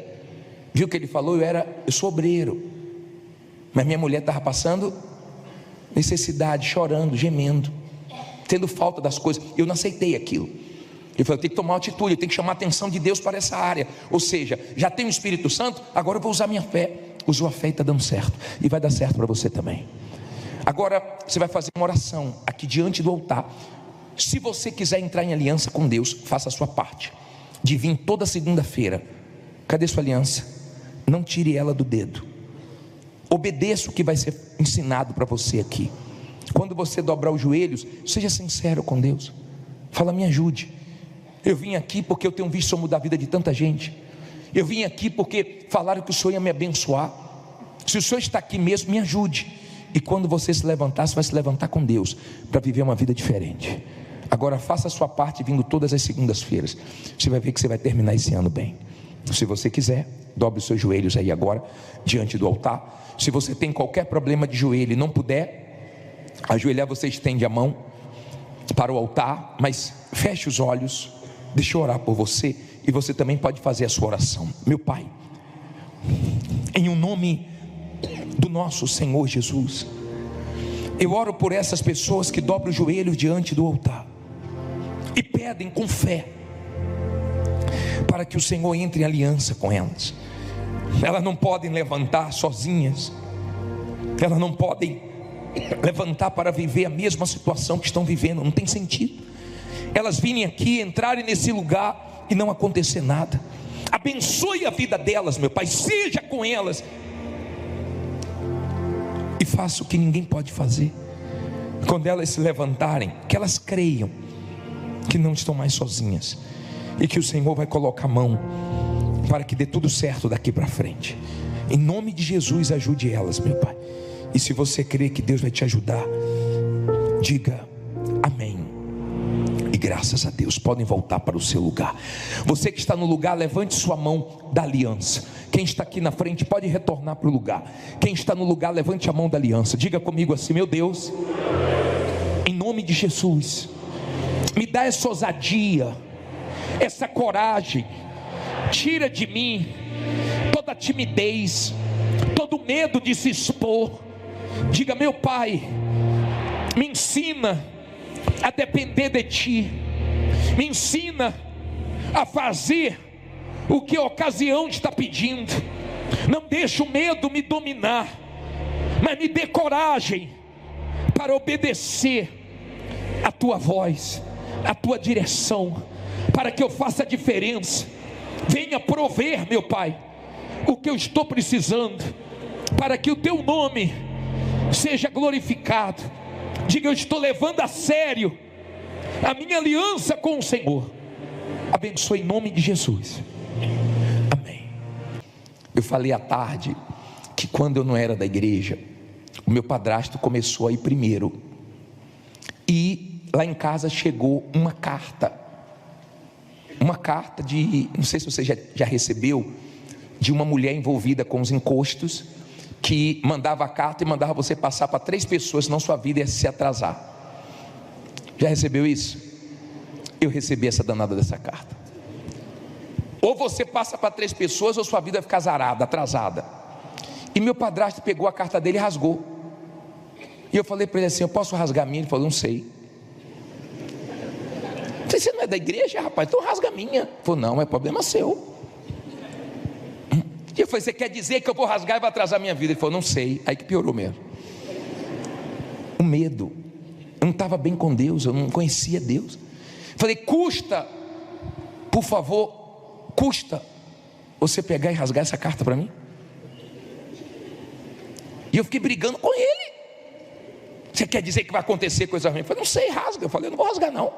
Viu o que ele falou? Eu sou obreiro, mas minha mulher estava passando necessidade, chorando, gemendo. tendo falta das coisas. Eu não aceitei aquilo. Eu falei, eu tenho que tomar uma atitude, eu tenho que chamar a atenção de Deus para essa área. Ou seja, já tenho o Espírito Santo, agora eu vou usar minha fé. Usou a fé e está dando certo. E vai dar certo para você também. Agora você vai fazer uma oração aqui diante do altar. Se você quiser entrar em aliança com Deus, faça a sua parte. De vir toda segunda-feira. Cadê sua aliança? Não tire ela do dedo. Obedeça o que vai ser ensinado para você aqui. Quando você dobrar os joelhos, seja sincero com Deus. Fala, me ajude. Eu vim aqui porque eu tenho visto o Senhor mudar a vida de tanta gente. Eu vim aqui porque falaram que o Senhor ia me abençoar. Se o Senhor está aqui mesmo, me ajude. E quando você se levantar, você vai se levantar com Deus para viver uma vida diferente. Agora faça a sua parte vindo todas as segundas-feiras. Você vai ver que você vai terminar esse ano bem. Se você quiser, dobre os seus joelhos aí agora, diante do altar. Se você tem qualquer problema de joelho e não puder ajoelhar, você estende a mão para o altar, mas feche os olhos. Deixa eu orar por você. E você também pode fazer a sua oração. Meu Pai, em o nome do nosso Senhor Jesus, eu oro por essas pessoas que dobram os joelhos diante do altar e pedem com fé para que o Senhor entre em aliança com elas. Elas não podem levantar sozinhas, elas não podem levantar para viver a mesma situação que estão vivendo, não tem sentido. Elas virem aqui, entrarem nesse lugar e não acontecer nada. Abençoe a vida delas, meu Pai, seja com elas e faça o que ninguém pode fazer. Quando elas se levantarem, que elas creiam que não estão mais sozinhas e que o Senhor vai colocar a mão para que dê tudo certo daqui para frente. Em nome de Jesus, ajude elas, meu Pai. E se você crê que Deus vai te ajudar, diga amém. E graças a Deus, podem voltar para o seu lugar. Você que está no lugar, levante sua mão da aliança. Quem está aqui na frente pode retornar para o lugar. Quem está no lugar, levante a mão da aliança. Diga comigo assim: meu Deus, em nome de Jesus, me dá essa ousadia, essa coragem. Tira de mim toda timidez, todo medo de se expor. Diga, meu Pai, me ensina a depender de Ti. Me ensina a fazer o que a ocasião está pedindo. Não deixe o medo me dominar, mas me dê coragem para obedecer a Tua voz, a Tua direção, para que eu faça a diferença. Venha prover, meu Pai, o que eu estou precisando, para que o Teu nome seja glorificado. Diga, eu estou levando a sério a minha aliança com o Senhor. Abençoe em nome de Jesus. Amém. Eu falei à tarde que quando eu não era da igreja, o meu padrasto começou a ir primeiro. E lá em casa chegou uma carta de, não sei se você já recebeu, de uma mulher envolvida com os encostos, que mandava a carta e mandava você passar para 3 pessoas, senão sua vida ia se atrasar. Já recebeu isso? Eu recebi essa danada dessa carta. Ou você passa para 3 pessoas, ou sua vida vai ficar azarada, atrasada. E meu padrasto pegou a carta dele e rasgou. E eu falei para ele assim: eu posso rasgar a minha? Ele falou: não sei. Você não é da igreja, rapaz? Então rasga a minha. Ele falou: não, é problema seu. E eu falei: você quer dizer que eu vou rasgar e vai atrasar a minha vida? Ele falou: não sei. Aí que piorou mesmo. O medo. Eu não estava bem com Deus, eu não conhecia Deus. Falei: custa, por favor, custa você pegar e rasgar essa carta para mim? E eu fiquei brigando com ele. Você quer dizer que vai acontecer coisa ruim? Eu falei: não sei, rasga. Eu falei: eu não vou rasgar não.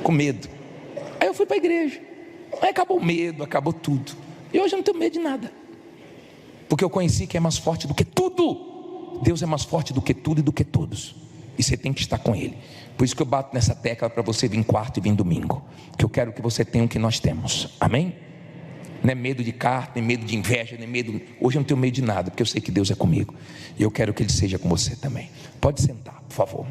Com medo. Aí eu fui para a igreja. Aí acabou o medo, acabou tudo. E hoje eu não tenho medo de nada, porque eu conheci que é mais forte do que tudo. Deus é mais forte do que tudo e do que todos. E você tem que estar com Ele. Por isso que eu bato nessa tecla para você vir quarto e vir domingo, que eu quero que você tenha o que nós temos. Amém? Não é medo de carta, nem medo de inveja, nem medo. Hoje eu não tenho medo de nada, porque eu sei que Deus é comigo. E eu quero que Ele seja com você também. Pode sentar, por favor.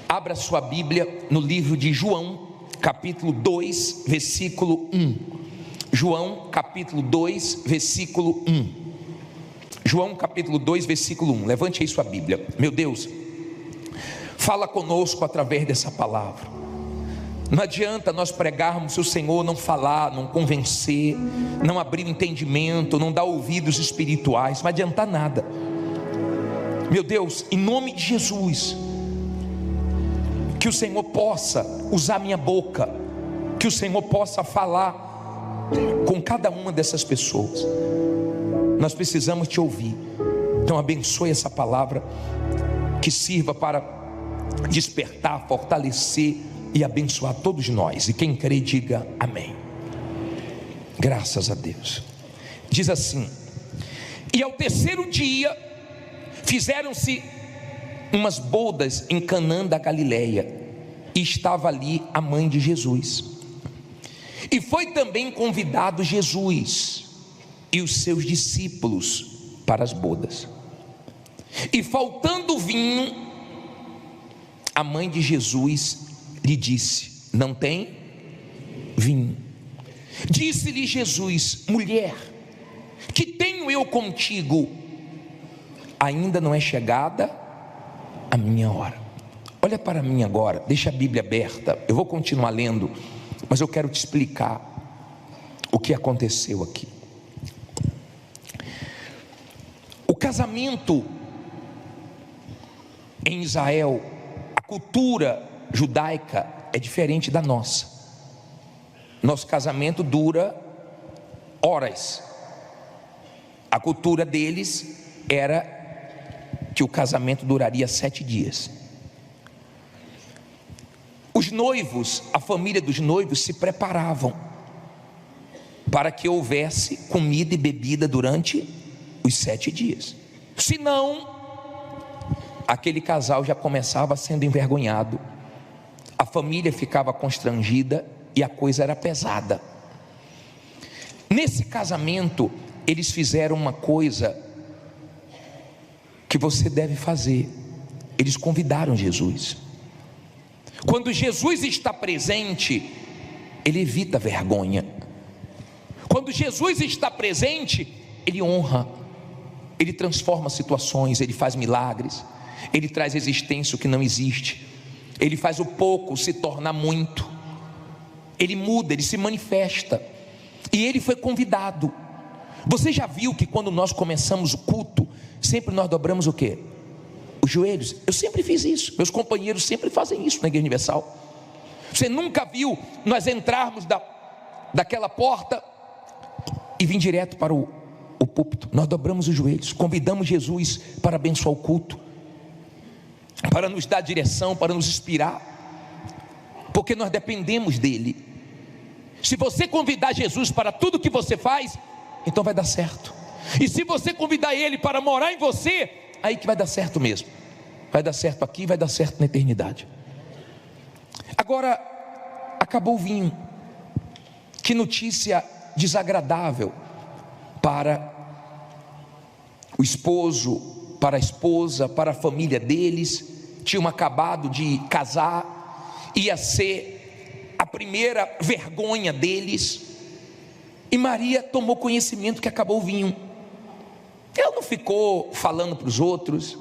Abra sua Bíblia no livro de João, capítulo 2, versículo 1. João, capítulo 2, versículo 1. João capítulo 2, versículo 1. Levante aí sua Bíblia. Meu Deus, fala conosco através dessa palavra. Não adianta nós pregarmos se o Senhor não falar, não convencer, não abrir o entendimento, não dar ouvidos espirituais. Não vai adiantar nada. Meu Deus, em nome de Jesus, que o Senhor possa usar minha boca, que o Senhor possa falar com cada uma dessas pessoas. Nós precisamos te ouvir. Então abençoe essa palavra, que sirva para despertar, fortalecer e abençoar todos nós. E quem crê, diga amém. Graças a Deus. Diz assim: e ao terceiro dia fizeram-se umas bodas em Canaã da Galileia, e estava ali a mãe de Jesus. E foi também convidado Jesus e os seus discípulos para as bodas. E faltando vinho, a mãe de Jesus lhe disse: não tem vinho. Disse-lhe Jesus: mulher, que tenho eu contigo? Ainda não é chegada a minha hora. Olha para mim agora, deixa a Bíblia aberta. Eu vou continuar lendo, mas eu quero te explicar o que aconteceu aqui. O casamento em Israel, a cultura judaica é diferente da nossa. Nosso casamento dura horas. A cultura deles era que o casamento duraria 7 dias. Os noivos, a família dos noivos se preparavam para que houvesse comida e bebida durante os 7 dias. Senão, aquele casal já começava sendo envergonhado, a família ficava constrangida e a coisa era pesada. Nesse casamento, eles fizeram uma coisa que você deve fazer. Eles convidaram Jesus. Quando Jesus está presente, ele evita vergonha. Quando Jesus está presente, ele honra, ele transforma situações, ele faz milagres, ele traz existência o que não existe, ele faz o pouco se tornar muito, ele muda, ele se manifesta. E ele foi convidado. Você já viu que quando nós começamos o culto, sempre nós dobramos o quê? Os joelhos. Eu sempre fiz isso, meus companheiros sempre fazem isso na Igreja Universal. Você nunca viu nós entrarmos daquela porta e vir direto para o púlpito? Nós dobramos os joelhos, convidamos Jesus para abençoar o culto, para nos dar direção, para nos inspirar, porque nós dependemos dele. Se você convidar Jesus para tudo que você faz, então vai dar certo. E se você convidar ele para morar em você, aí que vai dar certo mesmo. Vai dar certo aqui, vai dar certo na eternidade. Agora, acabou o vinho. Que notícia desagradável para o esposo, para a esposa, para a família deles. Tinham acabado de casar, ia ser a primeira vergonha deles. E Maria tomou conhecimento que acabou o vinho. Ela não ficou falando para os outros,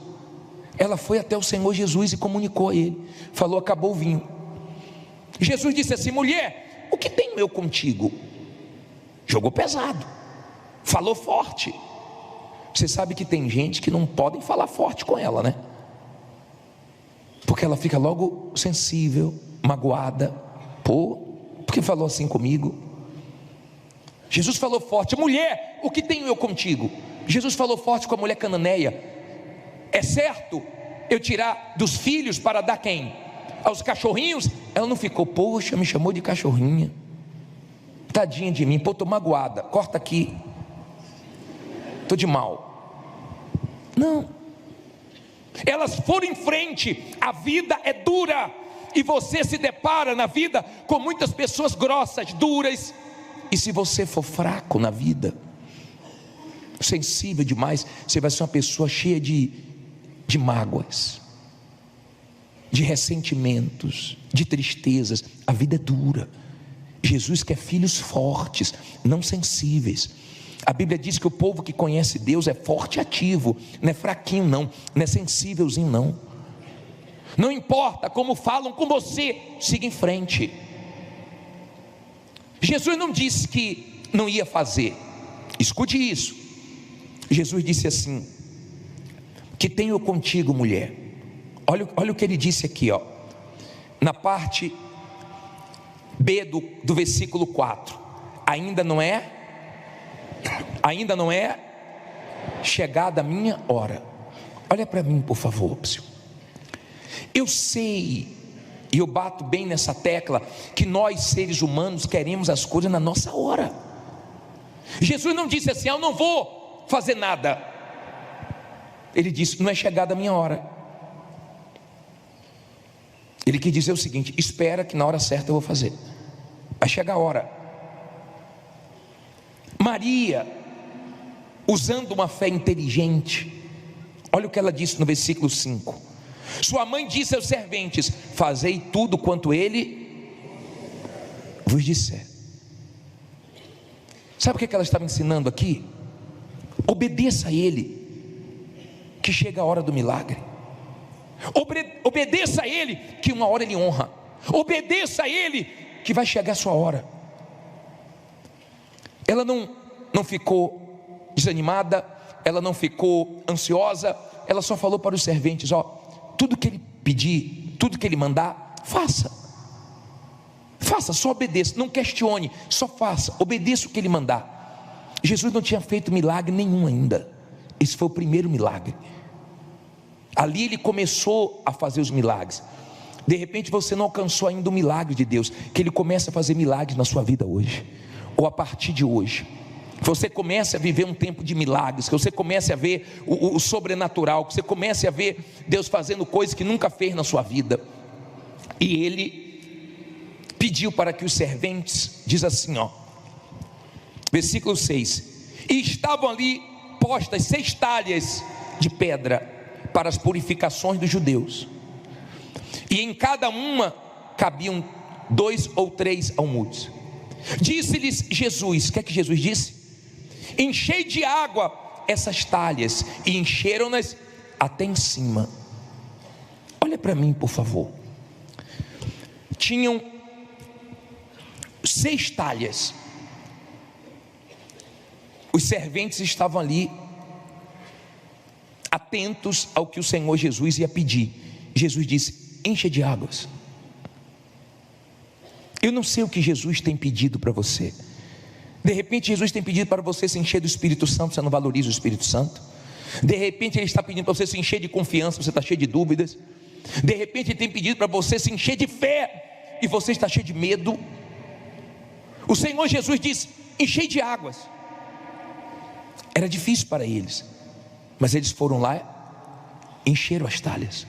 ela foi até o Senhor Jesus e comunicou a ele. Falou: acabou o vinho. Jesus disse assim: mulher, o que tenho eu contigo? Jogou pesado, falou forte. Você sabe que tem gente que não podem falar forte com ela, né? Porque ela fica logo sensível, magoada. Pô, por que falou assim comigo? Jesus falou forte: mulher, o que tenho eu contigo? Jesus falou forte com a mulher cananeia: é certo eu tirar dos filhos para dar quem? Aos cachorrinhos? Ela não ficou: poxa, me chamou de cachorrinha, tadinha de mim, pô, tô magoada, corta aqui, tô de mal. Não, elas foram em frente. A vida é dura, e você se depara na vida com muitas pessoas grossas, duras. E se você for fraco na vida, sensível demais, você vai ser uma pessoa cheia de mágoas, de ressentimentos, de tristezas. A vida é dura. Jesus quer filhos fortes, não sensíveis. A Bíblia diz que o povo que conhece Deus é forte e ativo, não é fraquinho não, não é sensívelzinho não. Não importa como falam com você, siga em frente. Jesus não disse que não ia fazer, escute isso. Jesus disse assim: que tenho contigo, mulher. Olha o que ele disse aqui, ó, na parte B do versículo 4. Ainda não é chegada a minha hora. Olha para mim, por favor, senhor. Eu sei, e eu bato bem nessa tecla, que nós seres humanos queremos as coisas na nossa hora. Jesus não disse assim: eu não vou fazer nada. Ele disse: não é chegada a minha hora. Ele quis dizer o seguinte: espera que na hora certa eu vou fazer, vai chegar a hora. Maria, usando uma fé inteligente, olha o que ela disse no versículo 5. Sua mãe disse aos serventes: fazei tudo quanto ele vos disser. Sabe o que ela estava ensinando aqui? Obedeça a ele, que chega a hora do milagre. Obedeça a ele, que uma hora ele honra. Obedeça a ele, que vai chegar a sua hora. Ela não ficou desanimada, ela não ficou ansiosa, ela só falou para os serventes: ó, tudo que ele pedir, tudo que ele mandar, faça, só obedeça, não questione, só faça, obedeça o que ele mandar. Jesus não tinha feito milagre nenhum ainda, esse foi o primeiro milagre. Ali ele começou a fazer os milagres. De repente você não alcançou ainda o milagre de Deus, que ele começa a fazer milagres na sua vida hoje, ou a partir de hoje. Você comece a viver um tempo de milagres, que você comece a ver o sobrenatural, que você comece a ver Deus fazendo coisas que nunca fez na sua vida. E ele pediu para que os serventes, diz assim, ó, versículo 6: e estavam ali postas 6 talhas de pedra para as purificações dos judeus, e em cada uma cabiam 2 ou 3 almudes. Disse-lhes Jesus, o que é que Jesus disse? Enchei de água essas talhas, e encheram-nas até em cima. Olha para mim, por favor. Tinham 6 talhas. Os serventes estavam ali, atentos ao que o Senhor Jesus ia pedir. Jesus disse: encha de águas. Eu não sei o que Jesus tem pedido para você. De repente Jesus tem pedido para você se encher do Espírito Santo, você não valoriza o Espírito Santo. De repente Ele está pedindo para você se encher de confiança, você está cheio de dúvidas. De repente Ele tem pedido para você se encher de fé, e você está cheio de medo. O Senhor Jesus disse: enchei de águas. Era difícil para eles, mas eles foram lá, encheram as talhas.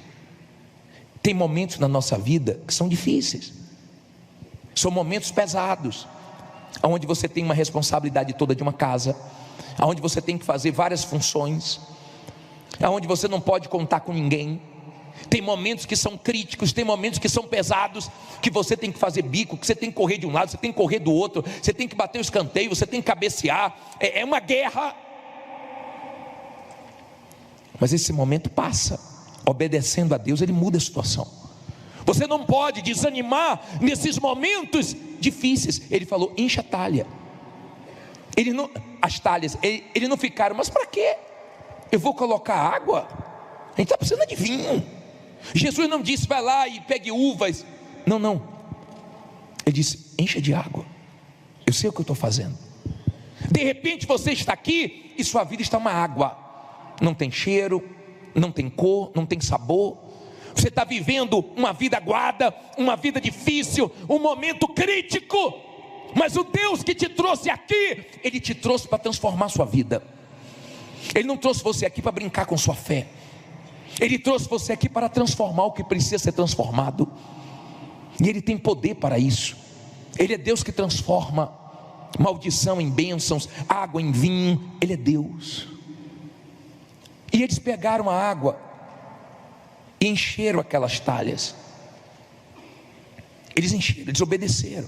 Tem momentos na nossa vida que são difíceis, são momentos pesados, onde você tem uma responsabilidade toda de uma casa, onde você tem que fazer várias funções, onde você não pode contar com ninguém. Tem momentos que são críticos, tem momentos que são pesados, que você tem que fazer bico, que você tem que correr de um lado, você tem que correr do outro, você tem que bater o escanteio, você tem que cabecear, é uma guerra. Mas esse momento passa, obedecendo a Deus, Ele muda a situação. Você não pode desanimar nesses momentos difíceis. Ele falou: encha a talha. As talhas, eles não ficaram: mas para quê? Eu vou colocar água? A gente está precisando de vinho. Jesus não disse: vai lá e pegue uvas. Não. Ele disse: encha de água. Eu sei o que eu estou fazendo. De repente você está aqui e sua vida está uma água. Não tem cheiro, não tem cor, não tem sabor. Você está vivendo uma vida aguada, uma vida difícil, um momento crítico. Mas o Deus que te trouxe aqui, Ele te trouxe para transformar a sua vida. Ele não trouxe você aqui para brincar com sua fé. Ele trouxe você aqui para transformar o que precisa ser transformado. E Ele tem poder para isso. Ele é Deus que transforma maldição em bênçãos, água em vinho. Ele é Deus. E eles pegaram a água e encheram aquelas talhas. Eles encheram, eles obedeceram.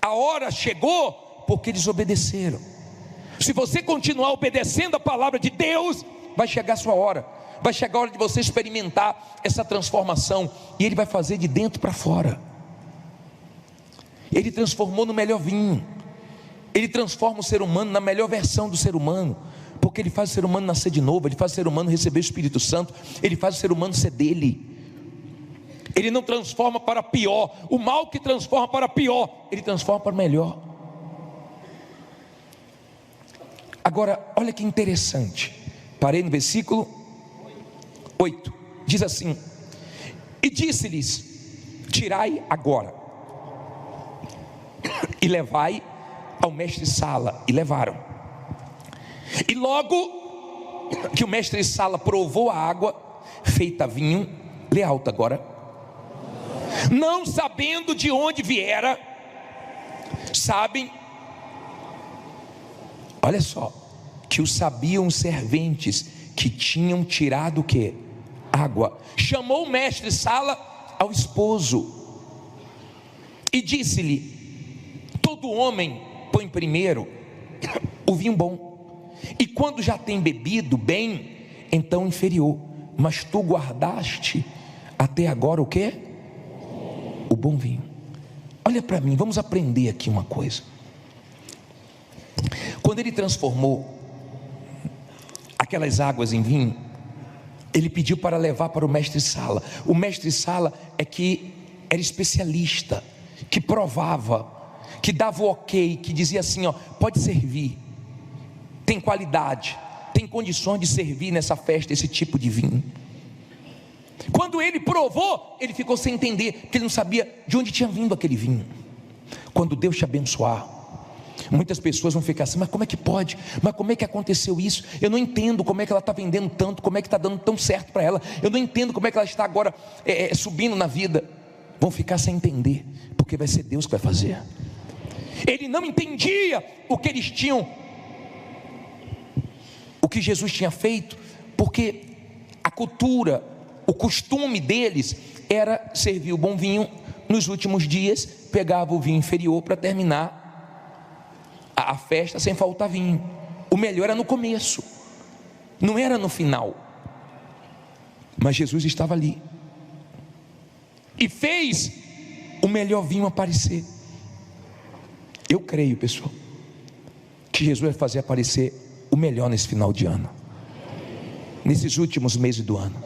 A hora chegou Porque desobedeceram. Se você continuar obedecendo a palavra de Deus, vai chegar a sua hora. Vai chegar a hora de você experimentar essa transformação. E Ele vai fazer de dentro para fora. Ele transformou no melhor vinho. Ele transforma o ser humano na melhor versão do ser humano. Porque Ele faz o ser humano nascer de novo. Ele faz o ser humano receber o Espírito Santo. Ele faz o ser humano ser dele. Ele não transforma para pior. O mal que transforma para pior, Ele transforma para melhor. Agora, olha que interessante. Parei no versículo 8. Diz assim: e disse-lhes: tirai agora e levai ao mestre-sala. E levaram. E logo que o mestre-sala provou a água feita vinho, lê alto agora, não sabendo de onde viera, sabem, olha só, que o sabiam os serventes que tinham tirado o que? Água. Chamou o mestre-sala ao esposo e disse-lhe: todo homem põe primeiro o vinho bom, e quando já tem bebido bem, então inferior, mas tu guardaste até agora o que? O bom vinho. Olha para mim, vamos aprender aqui uma coisa. Quando Ele transformou aquelas águas em vinho, Ele pediu para levar para o mestre-sala. O mestre-sala é que era especialista, que provava, que dava o ok, que dizia assim, ó, pode servir, tem qualidade, tem condições de servir nessa festa esse tipo de vinho. Quando ele provou, ele ficou sem entender, porque ele não sabia de onde tinha vindo aquele vinho. Quando Deus te abençoar, muitas pessoas vão ficar assim: mas como é que pode? Mas como é que aconteceu isso? Eu não entendo como é que ela está vendendo tanto, como é que está dando tão certo para ela. Eu não entendo como é que ela está agora subindo na vida. Vão ficar sem entender, porque vai ser Deus que vai fazer. Ele não entendia o que eles tinham, o que Jesus tinha feito, porque a cultura, o costume deles era servir o bom vinho nos últimos dias, pegava o vinho inferior para terminar a festa sem faltar vinho. O melhor era no começo, não era no final. Mas Jesus estava ali e fez o melhor vinho aparecer. Eu creio, pessoal, que Jesus vai fazer aparecer o melhor nesse final de ano, nesses últimos meses do ano.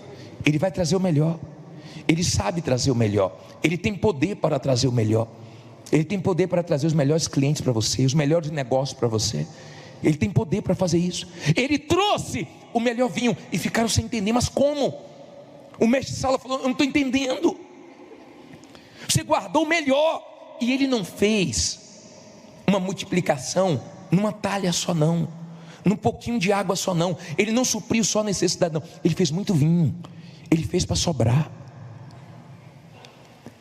Ele vai trazer o melhor. Ele sabe trazer o melhor. Ele tem poder para trazer o melhor. Ele tem poder para trazer os melhores clientes para você, os melhores negócios para você. Ele tem poder para fazer isso. Ele trouxe o melhor vinho e ficaram sem entender. Mas como? O mestre-sala falou: eu não estou entendendo. Você guardou o melhor. E ele não fez uma multiplicação numa talha só não, num pouquinho de água só não. Ele não supriu só a necessidade não. Ele fez muito vinho. Ele fez para sobrar.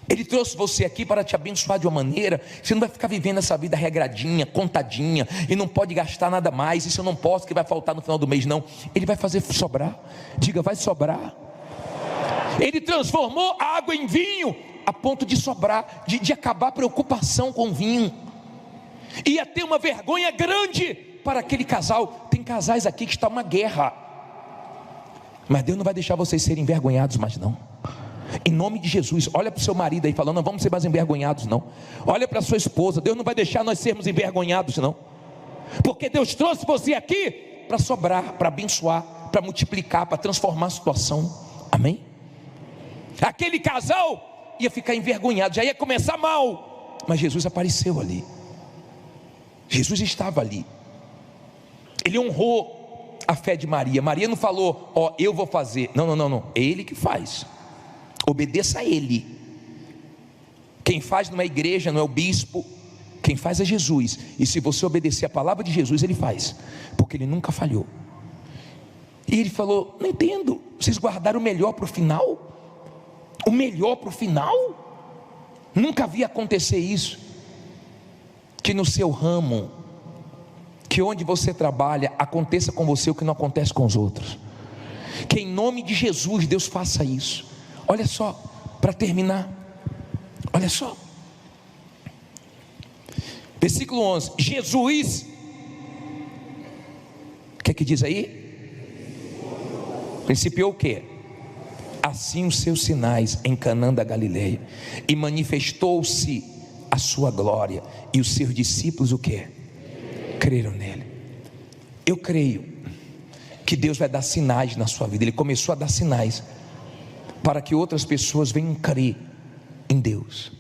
Ele trouxe você aqui para te abençoar de uma maneira. Você não vai ficar vivendo essa vida regradinha, contadinha, e não pode gastar nada mais. Isso eu não posso, que vai faltar no final do mês, não. Ele vai fazer sobrar. Diga, vai sobrar. Ele transformou a água em vinho, a ponto de sobrar, de acabar a preocupação com vinho. Ia ter uma vergonha grande para aquele casal. Tem casais aqui que está uma guerra, mas Deus não vai deixar vocês serem envergonhados mais não. Em nome de Jesus, olha para o seu marido aí falando: não vamos ser mais envergonhados não. Olha para a sua esposa: Deus não vai deixar nós sermos envergonhados não. Porque Deus trouxe você aqui para sobrar, para abençoar, para multiplicar, para transformar a situação. Amém? Aquele casal ia ficar envergonhado, já ia começar mal. Mas Jesus apareceu ali. Jesus estava ali. Ele honrou a fé de Maria. Maria não falou: ó, eu vou fazer. Não, é Ele que faz. Obedeça a Ele. Quem faz não é a igreja, não é o bispo. Quem faz é Jesus. E se você obedecer a palavra de Jesus, Ele faz, porque Ele nunca falhou. E Ele falou: não entendo, vocês guardaram o melhor para o final? O melhor para o final? Nunca vi acontecer isso. Que no seu ramo, que onde você trabalha, aconteça com você o que não acontece com os outros. Que em nome de Jesus Deus faça isso. Olha só, para terminar, olha só, Versículo 11, Jesus, o que é que diz aí? Principiou o quê? Assim os seus sinais em Canaã da Galileia, e manifestou-se a sua glória, e os seus discípulos o quê? Creram nele. Eu creio que Deus vai dar sinais na sua vida. Ele começou a dar sinais para que outras pessoas venham crer em Deus.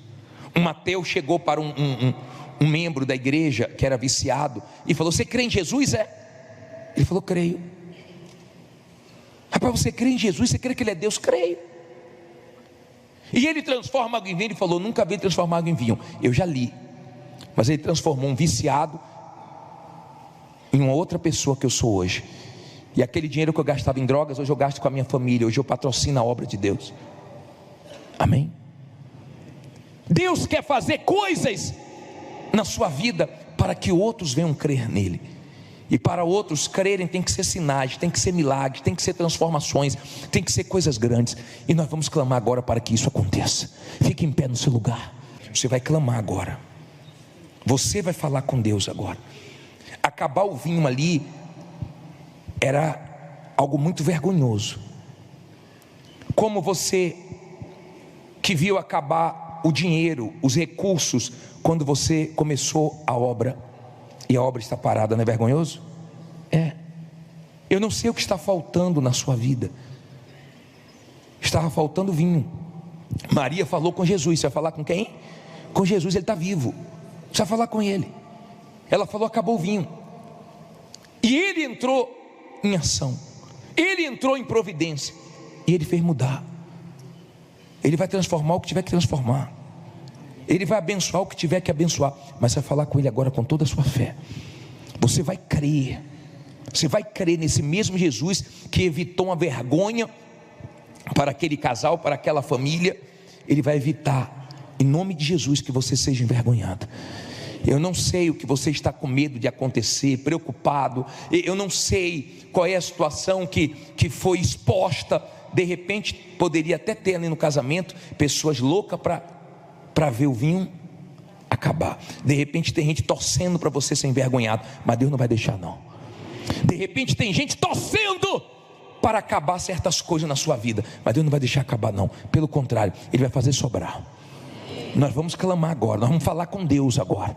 Um ateu chegou para um membro da igreja que era viciado e falou: você crê em Jesus? Ele falou: creio. Rapaz, você crê em Jesus? Você crê que Ele é Deus? Creio. E Ele transforma água em vinho. Ele falou: nunca vi transformar água em vinho. Eu já li, mas Ele transformou um viciado em uma outra pessoa que eu sou hoje. E aquele dinheiro que eu gastava em drogas, hoje eu gasto com a minha família. Hoje eu patrocino a obra de Deus. Amém? Deus quer fazer coisas na sua vida para que outros venham crer nele. E para outros crerem tem que ser sinais, tem que ser milagres, tem que ser transformações, tem que ser coisas grandes. E nós vamos clamar agora para que isso aconteça. Fique em pé no seu lugar. Você vai clamar agora. Você vai falar com Deus agora. Acabar o vinho ali era algo muito vergonhoso. Como você que viu acabar o dinheiro, os recursos, quando você começou a obra e a obra está parada, não é vergonhoso? É. Eu não sei o que está faltando na sua vida. Estava faltando vinho. Maria falou com Jesus. Você vai falar com quem? Com Jesus, Ele está vivo. Você vai falar com Ele. Ela falou: acabou o vinho. E Ele entrou em ação. Ele entrou em providência. E Ele fez mudar. Ele vai transformar o que tiver que transformar. Ele vai abençoar o que tiver que abençoar. Mas você vai falar com Ele agora com toda a sua fé. Você vai crer. Você vai crer nesse mesmo Jesus que evitou uma vergonha para aquele casal, para aquela família. Ele vai evitar, em nome de Jesus, que você seja envergonhado. Eu não sei o que você está com medo de acontecer, preocupado. Eu não sei qual é a situação que foi exposta. De repente poderia até ter ali no casamento pessoas loucas para ver o vinho acabar. De repente tem gente torcendo para você ser envergonhado, mas Deus não vai deixar não. De repente tem gente torcendo para acabar certas coisas na sua vida, mas Deus não vai deixar acabar não. Pelo contrário, Ele vai fazer sobrar. Nós vamos clamar agora, nós vamos falar com Deus agora.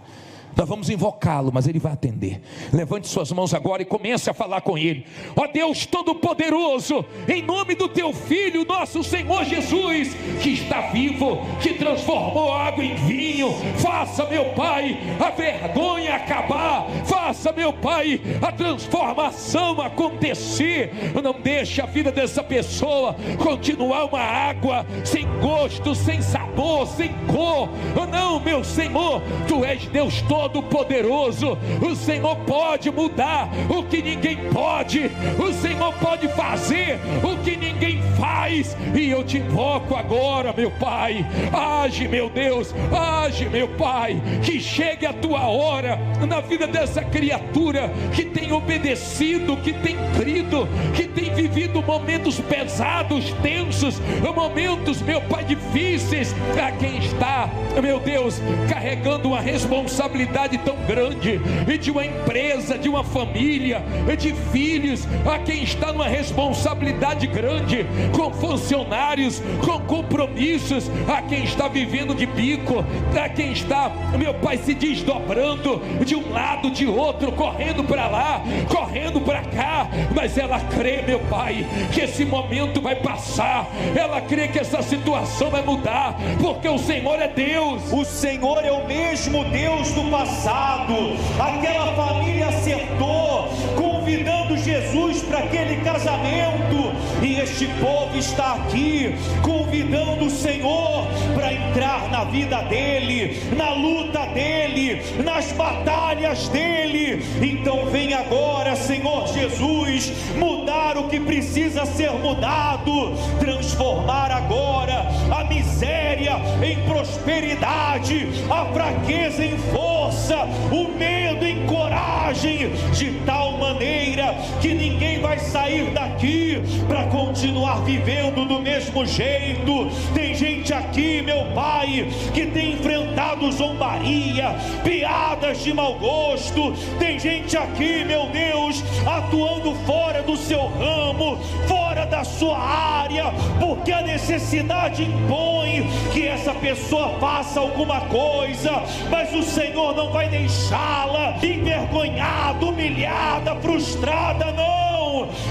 Nós vamos invocá-lo, mas Ele vai atender. Levante suas mãos agora e comece a falar com Ele. Ó Deus Todo-Poderoso, em nome do Teu Filho, nosso Senhor Jesus, que está vivo, que transformou água em vinho, faça, meu Pai, a vergonha acabar. Faça, meu Pai, a transformação acontecer. Não deixe a vida dessa pessoa continuar uma água sem gosto, sem sabor, sem cor. Não, meu Senhor, Tu és Deus Todo-Poderoso. O Senhor pode mudar o que ninguém pode. O Senhor pode fazer o que ninguém faz. E eu te invoco agora, meu Pai. Age, meu Deus, age, meu Pai. Que chegue a Tua hora na vida dessa criatura que tem obedecido, que tem crido, que tem vivido momentos pesados, tensos, momentos, meu Pai, difíceis. A quem está, meu Deus, carregando uma responsabilidade tão grande, e de uma empresa, de uma família, de filhos, a quem está numa responsabilidade grande, com funcionários, com compromissos, a quem está vivendo de bico, a quem está, meu Pai, se desdobrando de um lado, de outro, correndo para lá, correndo para cá, mas ela crê, meu Pai, que esse momento vai passar. Ela crê que essa situação vai mudar, porque o Senhor é Deus. O Senhor é o mesmo Deus do passado. Aquela família acertou, convidando Jesus para aquele casamento, e este povo está aqui, convidando o Senhor para entrar na vida dele, na luta dele, nas batalhas dele. Então vem agora, Senhor Jesus, mudar o que precisa ser mudado, transformar agora a miséria em prosperidade, a fraqueza em força, o medo em coragem, de tal maneira que ninguém vai sair daqui para continuar vivendo do mesmo jeito. Tem gente aqui, meu Pai, que tem enfrentado zombaria, piadas de mau gosto. Tem gente aqui, meu Deus, atuando fora do seu ramo, fora da sua área, porque a necessidade impõe que essa pessoa faça alguma coisa, mas o Senhor não vai deixá-la envergonhada, humilhada, frustrada, não.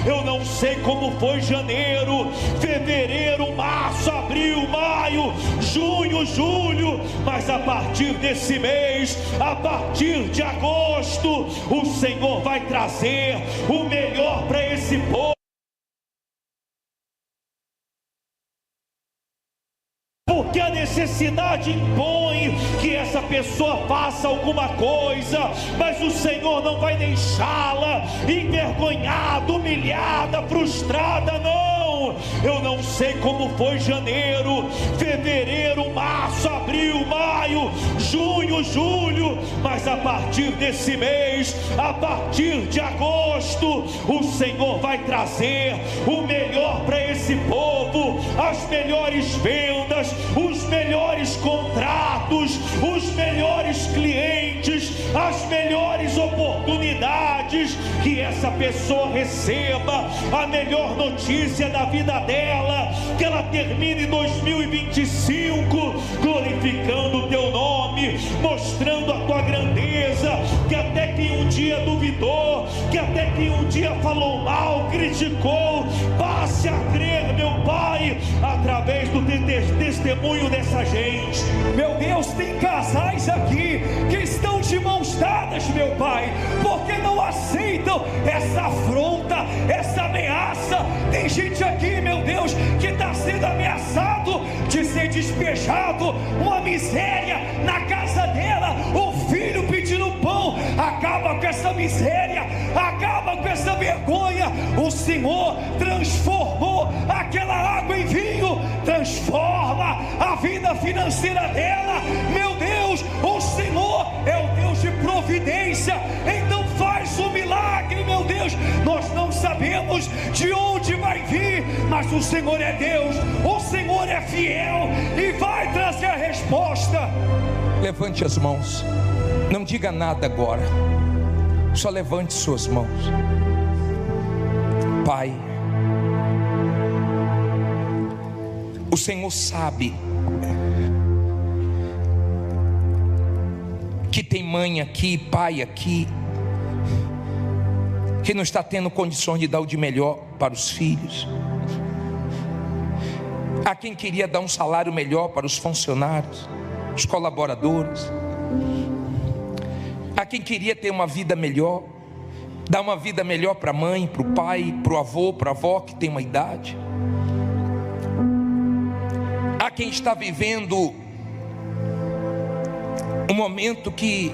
Eu não sei como foi janeiro, fevereiro, março, abril, maio, junho, julho, mas a partir desse mês, a partir de agosto, o Senhor vai trazer o melhor para esse povo. Porque a necessidade impõe que essa pessoa faça alguma coisa, mas o Senhor não vai deixá-la envergonhada, humilhada, frustrada, não. Eu não sei como foi janeiro, fevereiro, março, abril, maio, junho, julho, mas a partir desse mês, a partir de agosto, o Senhor vai trazer o melhor para esse povo, as melhores vendas, os melhores contratos, os melhores clientes, as melhores oportunidades, que essa pessoa receba a melhor notícia da vida dela, que ela termine 2025 glorificando o teu nome, mostrando a tua grandeza, que até quem um dia duvidou, que até quem um dia falou mal, criticou, passe a crer, meu Pai, através do testemunho dessa gente. Meu Deus, tem casais aqui que estão de mãos dadas, meu Pai, porque não aceitam essa afronta, essa ameaça. Tem gente aqui, meu Deus, que está sendo ameaçado de ser despejado, uma miséria na casa dela, o filho pedindo pão. Acaba com essa miséria, acaba com essa vergonha. O Senhor transformou aquela água em vinho, transforma a vida financeira dela. Meu Deus, o Senhor é o Deus de providência, então faz um milagre, meu Deus. Nós não sabemos de onde vai vir, mas o Senhor é Deus, o Senhor é fiel e vai trazer a resposta. Levante as mãos, não diga nada agora, só levante suas mãos. Pai, o Senhor sabe que tem mãe aqui, pai aqui, que não está tendo condições de dar o de melhor para os filhos. Há quem queria dar um salário melhor para os funcionários, os colaboradores. Há quem queria ter uma vida melhor, dar uma vida melhor para a mãe, para o pai, para o avô, para a avó que tem uma idade. Há quem está vivendo um momento que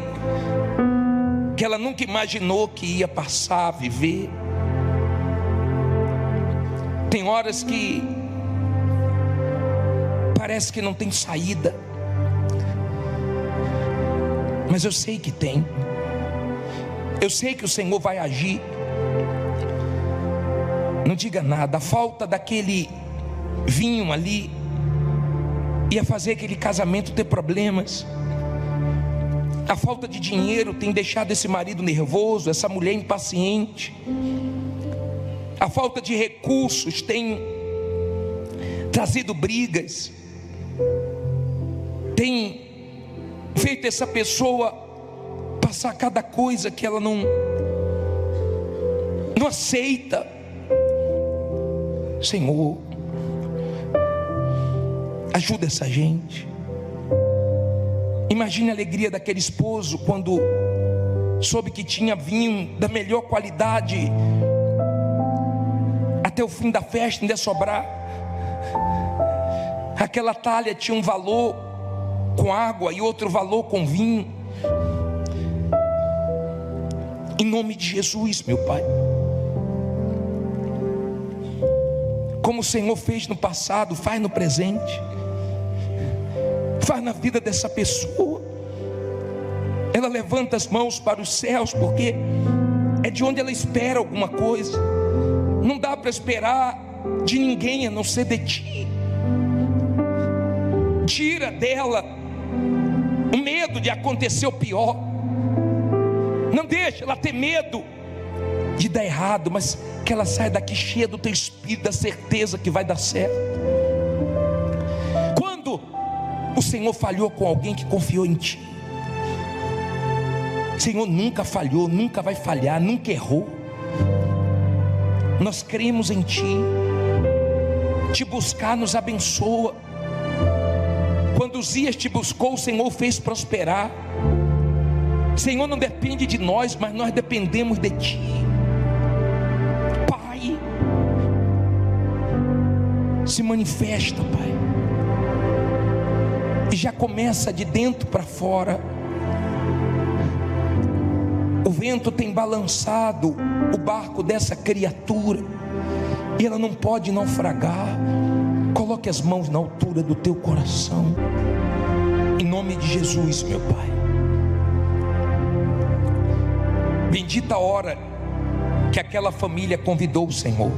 ela nunca imaginou que ia passar a viver. Tem horas que parece que não tem saída, mas eu sei que tem. Eu sei que o Senhor vai agir. Não diga nada. A falta daquele vinho ali ia fazer aquele casamento ter problemas. A falta de dinheiro tem deixado esse marido nervoso, essa mulher impaciente. A falta de recursos tem trazido brigas, tem feito essa pessoa passar cada coisa que ela não aceita. Senhor, ajuda essa gente. Imagine a alegria daquele esposo quando soube que tinha vinho da melhor qualidade. Até o fim da festa ainda ia sobrar. Aquela talha tinha um valor com água e outro valor com vinho. Em nome de Jesus, meu Pai, como o Senhor fez no passado, faz no presente. Faz na vida dessa pessoa. Ela levanta as mãos para os céus, porque é de onde ela espera alguma coisa. Não dá para esperar de ninguém a não ser de ti. Tira dela o medo de acontecer o pior. Não deixa ela ter medo de dar errado, mas que ela saia daqui cheia do teu espírito, da certeza que vai dar certo. Quando o Senhor falhou com alguém que confiou em ti, o Senhor nunca falhou, nunca vai falhar, nunca errou. Nós cremos em ti. Te buscar nos abençoa. Quando Uzias te buscou, o Senhor fez prosperar. O Senhor não depende de nós, mas nós dependemos de ti. Pai, se manifesta, Pai, e já começa de dentro para fora. O vento tem balançado o barco dessa criatura, e ela não pode naufragar. Coloque as mãos na altura do teu coração, em nome de Jesus, meu Pai. Bendita a hora que aquela família convidou o Senhor.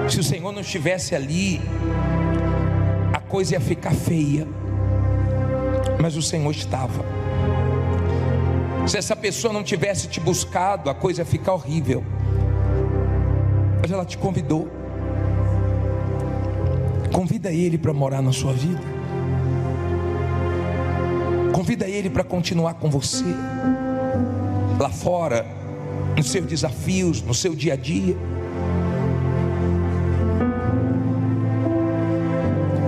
Se o Senhor não estivesse ali, a coisa ia ficar feia, mas o Senhor estava. Se essa pessoa não tivesse te buscado, a coisa ia ficar horrível, mas ela te convidou. Convida ele para morar na sua vida. Convida ele para continuar com você lá fora, nos seus desafios, no seu dia a dia.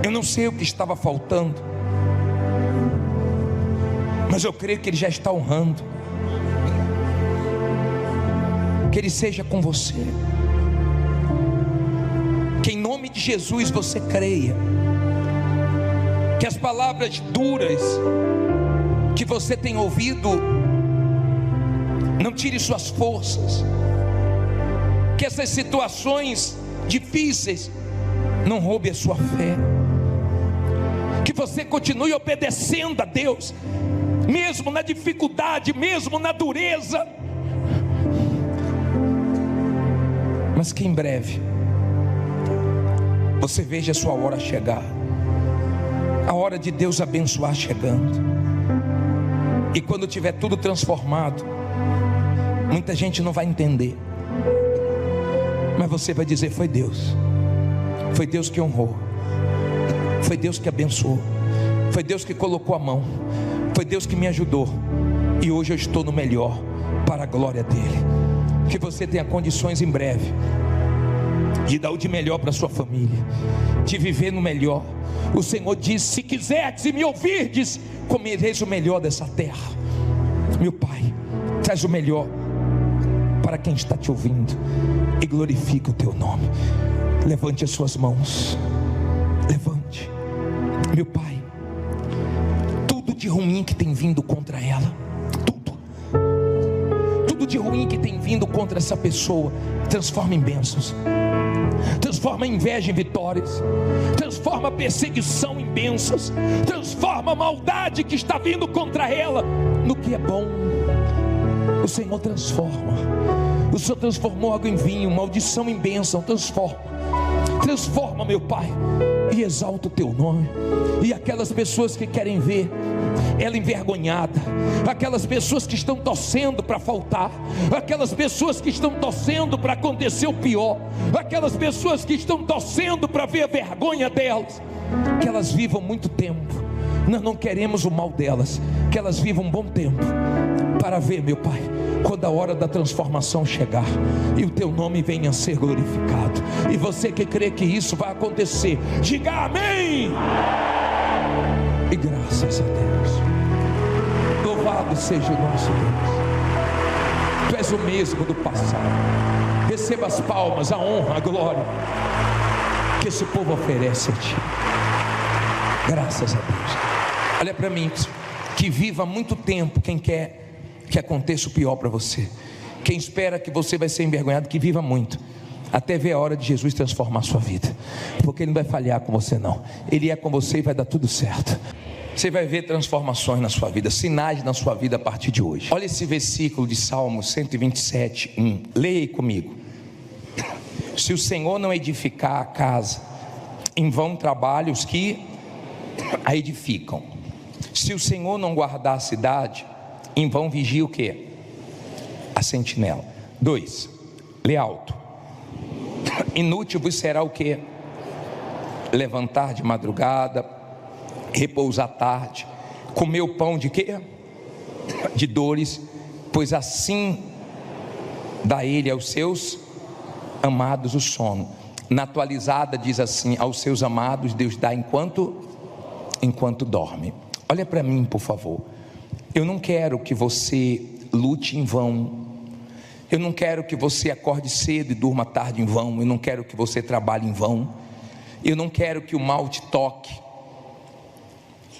Eu não sei o que estava faltando, mas eu creio que ele já está honrando. Que ele seja com você. Que em nome de Jesus você creia. Que as palavras duras que você tem ouvido não tire suas forças. Que essas situações difíceis não roubem a sua fé. Que você continue obedecendo a Deus, mesmo na dificuldade, mesmo na dureza. Mas que em breve você veja a sua hora chegar, a hora de Deus abençoar chegando. E quando tiver tudo transformado, muita gente não vai entender, mas você vai dizer: foi Deus que honrou, foi Deus que abençoou, foi Deus que colocou a mão, foi Deus que me ajudou, e hoje eu estou no melhor, para a glória dele. Que você tenha condições em breve de dar o de melhor para a sua família, de viver no melhor. O Senhor diz: se quiserdes e me ouvirdes, comereis o melhor dessa terra. Meu Pai, traz o melhor para quem está te ouvindo e glorifica o teu nome. Levante as suas mãos, levante. Meu Pai, tudo de ruim que tem vindo contra ela, tudo de ruim que tem vindo contra essa pessoa, transforma em bênçãos. Transforma a inveja em vitórias. Transforma a perseguição em bênçãos. Transforma a maldade que está vindo contra ela no que é bom. O Senhor transforma. O Senhor transformou água em vinho, maldição em bênção. Transforma, meu Pai, e exalta o teu nome. E aquelas pessoas que querem ver ela envergonhada, aquelas pessoas que estão torcendo para faltar, aquelas pessoas que estão torcendo para acontecer o pior, aquelas pessoas que estão torcendo para ver a vergonha delas, que elas vivam muito tempo. Nós não queremos o mal delas, que elas vivam um bom tempo, para ver, meu Pai, quando a hora da transformação chegar e o teu nome venha a ser glorificado. E você que crê que isso vai acontecer, diga amém. E graças a Deus. Louvado seja o nosso Deus. Tu és o mesmo do passado. Receba as palmas, a honra, a glória que esse povo oferece a ti. Graças a Deus. Olha para mim, que viva muito tempo quem quer que aconteça o pior para você. Quem espera que você vai ser envergonhado, que viva muito. até ver a hora de Jesus transformar a sua vida, porque Ele não vai falhar com você não. Ele é com você e vai dar tudo certo. Você vai ver transformações na sua vida, sinais na sua vida a partir de hoje. Olha esse versículo de Salmo 127, 1. Leia aí comigo. Se o Senhor não edificar a casa, em vão trabalham os que a edificam. Se o Senhor não guardar a cidade, em vão vigia o quê? A sentinela. 2. Lê alto. Inútil vos será o quê? Levantar de madrugada, repousar tarde, comer o pão de quê? De dores, pois assim dá Ele aos seus amados o sono. Na atualizada diz assim: aos seus amados Deus dá enquanto dorme. Olha para mim, por favor. Eu não quero que você lute em vão. Eu não quero que você acorde cedo e durma tarde em vão. Eu não quero que você trabalhe em vão. Eu não quero que o mal te toque.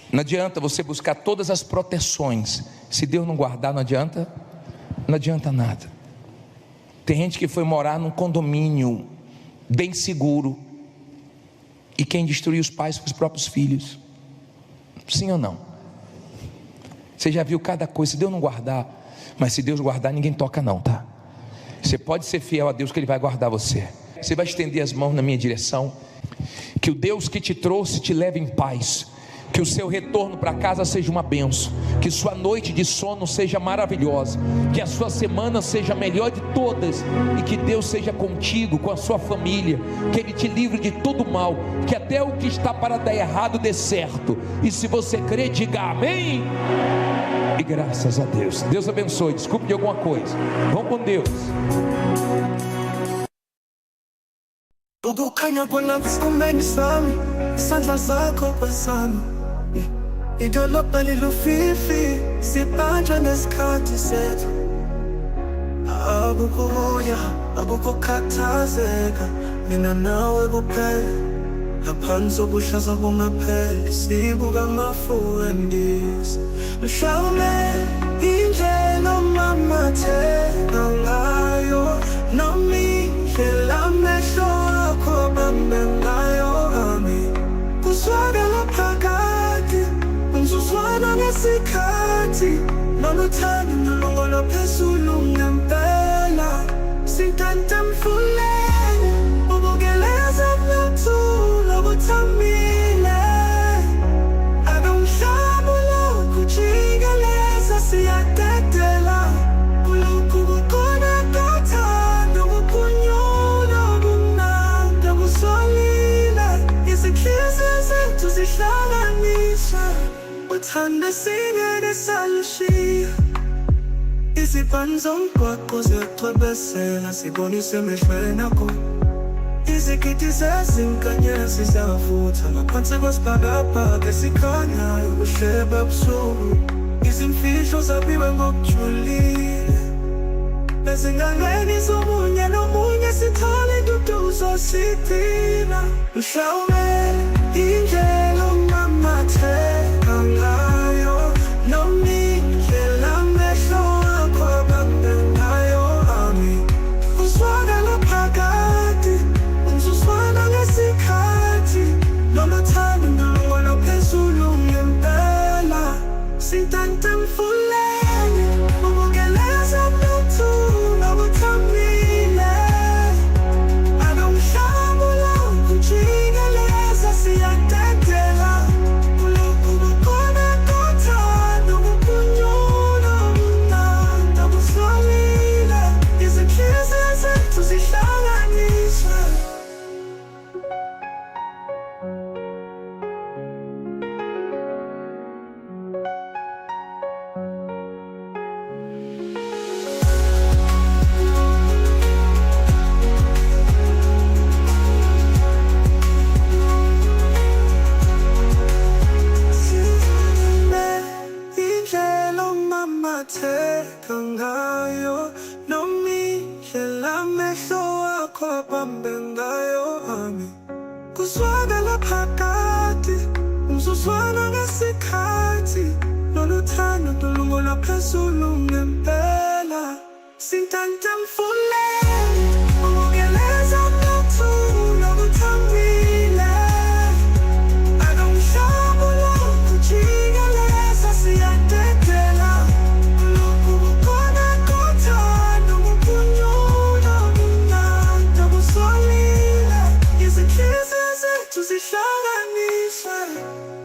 Não adianta você buscar todas as proteções, se Deus não guardar, não adianta nada. Tem gente que foi morar num condomínio bem seguro, e quem destruiu os pais foram os próprios filhos. Sim ou não? Você já viu cada coisa. Se Deus não guardar, mas se Deus guardar, ninguém toca não, tá? Você pode ser fiel a Deus, que Ele vai guardar você. Você vai estender as mãos na minha direção. Que o Deus que te trouxe te leve em paz. Que o seu retorno para casa seja uma bênção. Que sua noite de sono seja maravilhosa. Que a sua semana seja a melhor de todas. E que Deus seja contigo, com a sua família. Que Ele te livre de todo mal. Que até o que está para dar errado dê certo. E se você crer, diga amém. E graças a Deus. Deus abençoe. Desculpe de alguma coisa. Vamos com Deus. Tudo kanya bona viskomeni sami, isandla zakho pasami. Idolobha lilufifi, sibanjwa nesikhathi sethu. Akukho kuya, akukho khathazeka, mina nawe kuphela. Ngaphansi kobuhlaza bungapheli, sibuka amafuendisi. Mhlawumbe indlela omamatheka ngayo, noma indlela amehlo akho bambe ngayo ami. Kuswakala phakathi, umzuzwana ngesikhathi, noluthando nolungolo phezulu ngempela. Sintanta mfuleni, ubukeleza buthula buthamile. Ake umhlaba ulokhu ujikeleza, siyadedela. Ulokhu kukhona kathando, kuphunyula kumnandi kusolile. Izinhliziyo zethu zihlanganiswa, uthando singeke salushiya. Izibani zomgwaqo ziyacwebezela, sibonise emehlweni akho. Izigidi zezinkanyezi ziyavutha, ngaphansi kwesibhakabhaka esikhanyayo, ubuhlebe busuku. Izimfihlo zabiwe ngokujulile, ezingangeni zomunye nomunye sithole induduzo sidina. Mhlawumbe indlela omamatheka ngayo, noma indlela amehlo akho abambe ngayo ami. Uzwakala phakathi, umzuzwana ngesikhathi, noluthando nolungolo phezulu ngempela. Sintanta mfuleni, ubukeleza buthula buthamile. Ake umhlaba ulokhu ujikeleza, siyadedela. Ulokhu kukhona kathando, kuphunyula kumnandi kusolile. Izinhliziyo zethu zihlanganiswa. Indlela omamatheka ngayo, noma indlela amehlo akho abambe ngayo ami. Kuzwakala phakathi, umzuzwana ngesikhathi, noluthando nolungolo phezulu ngempela. Sintanta mfuleni, ubukeleza tenganisha.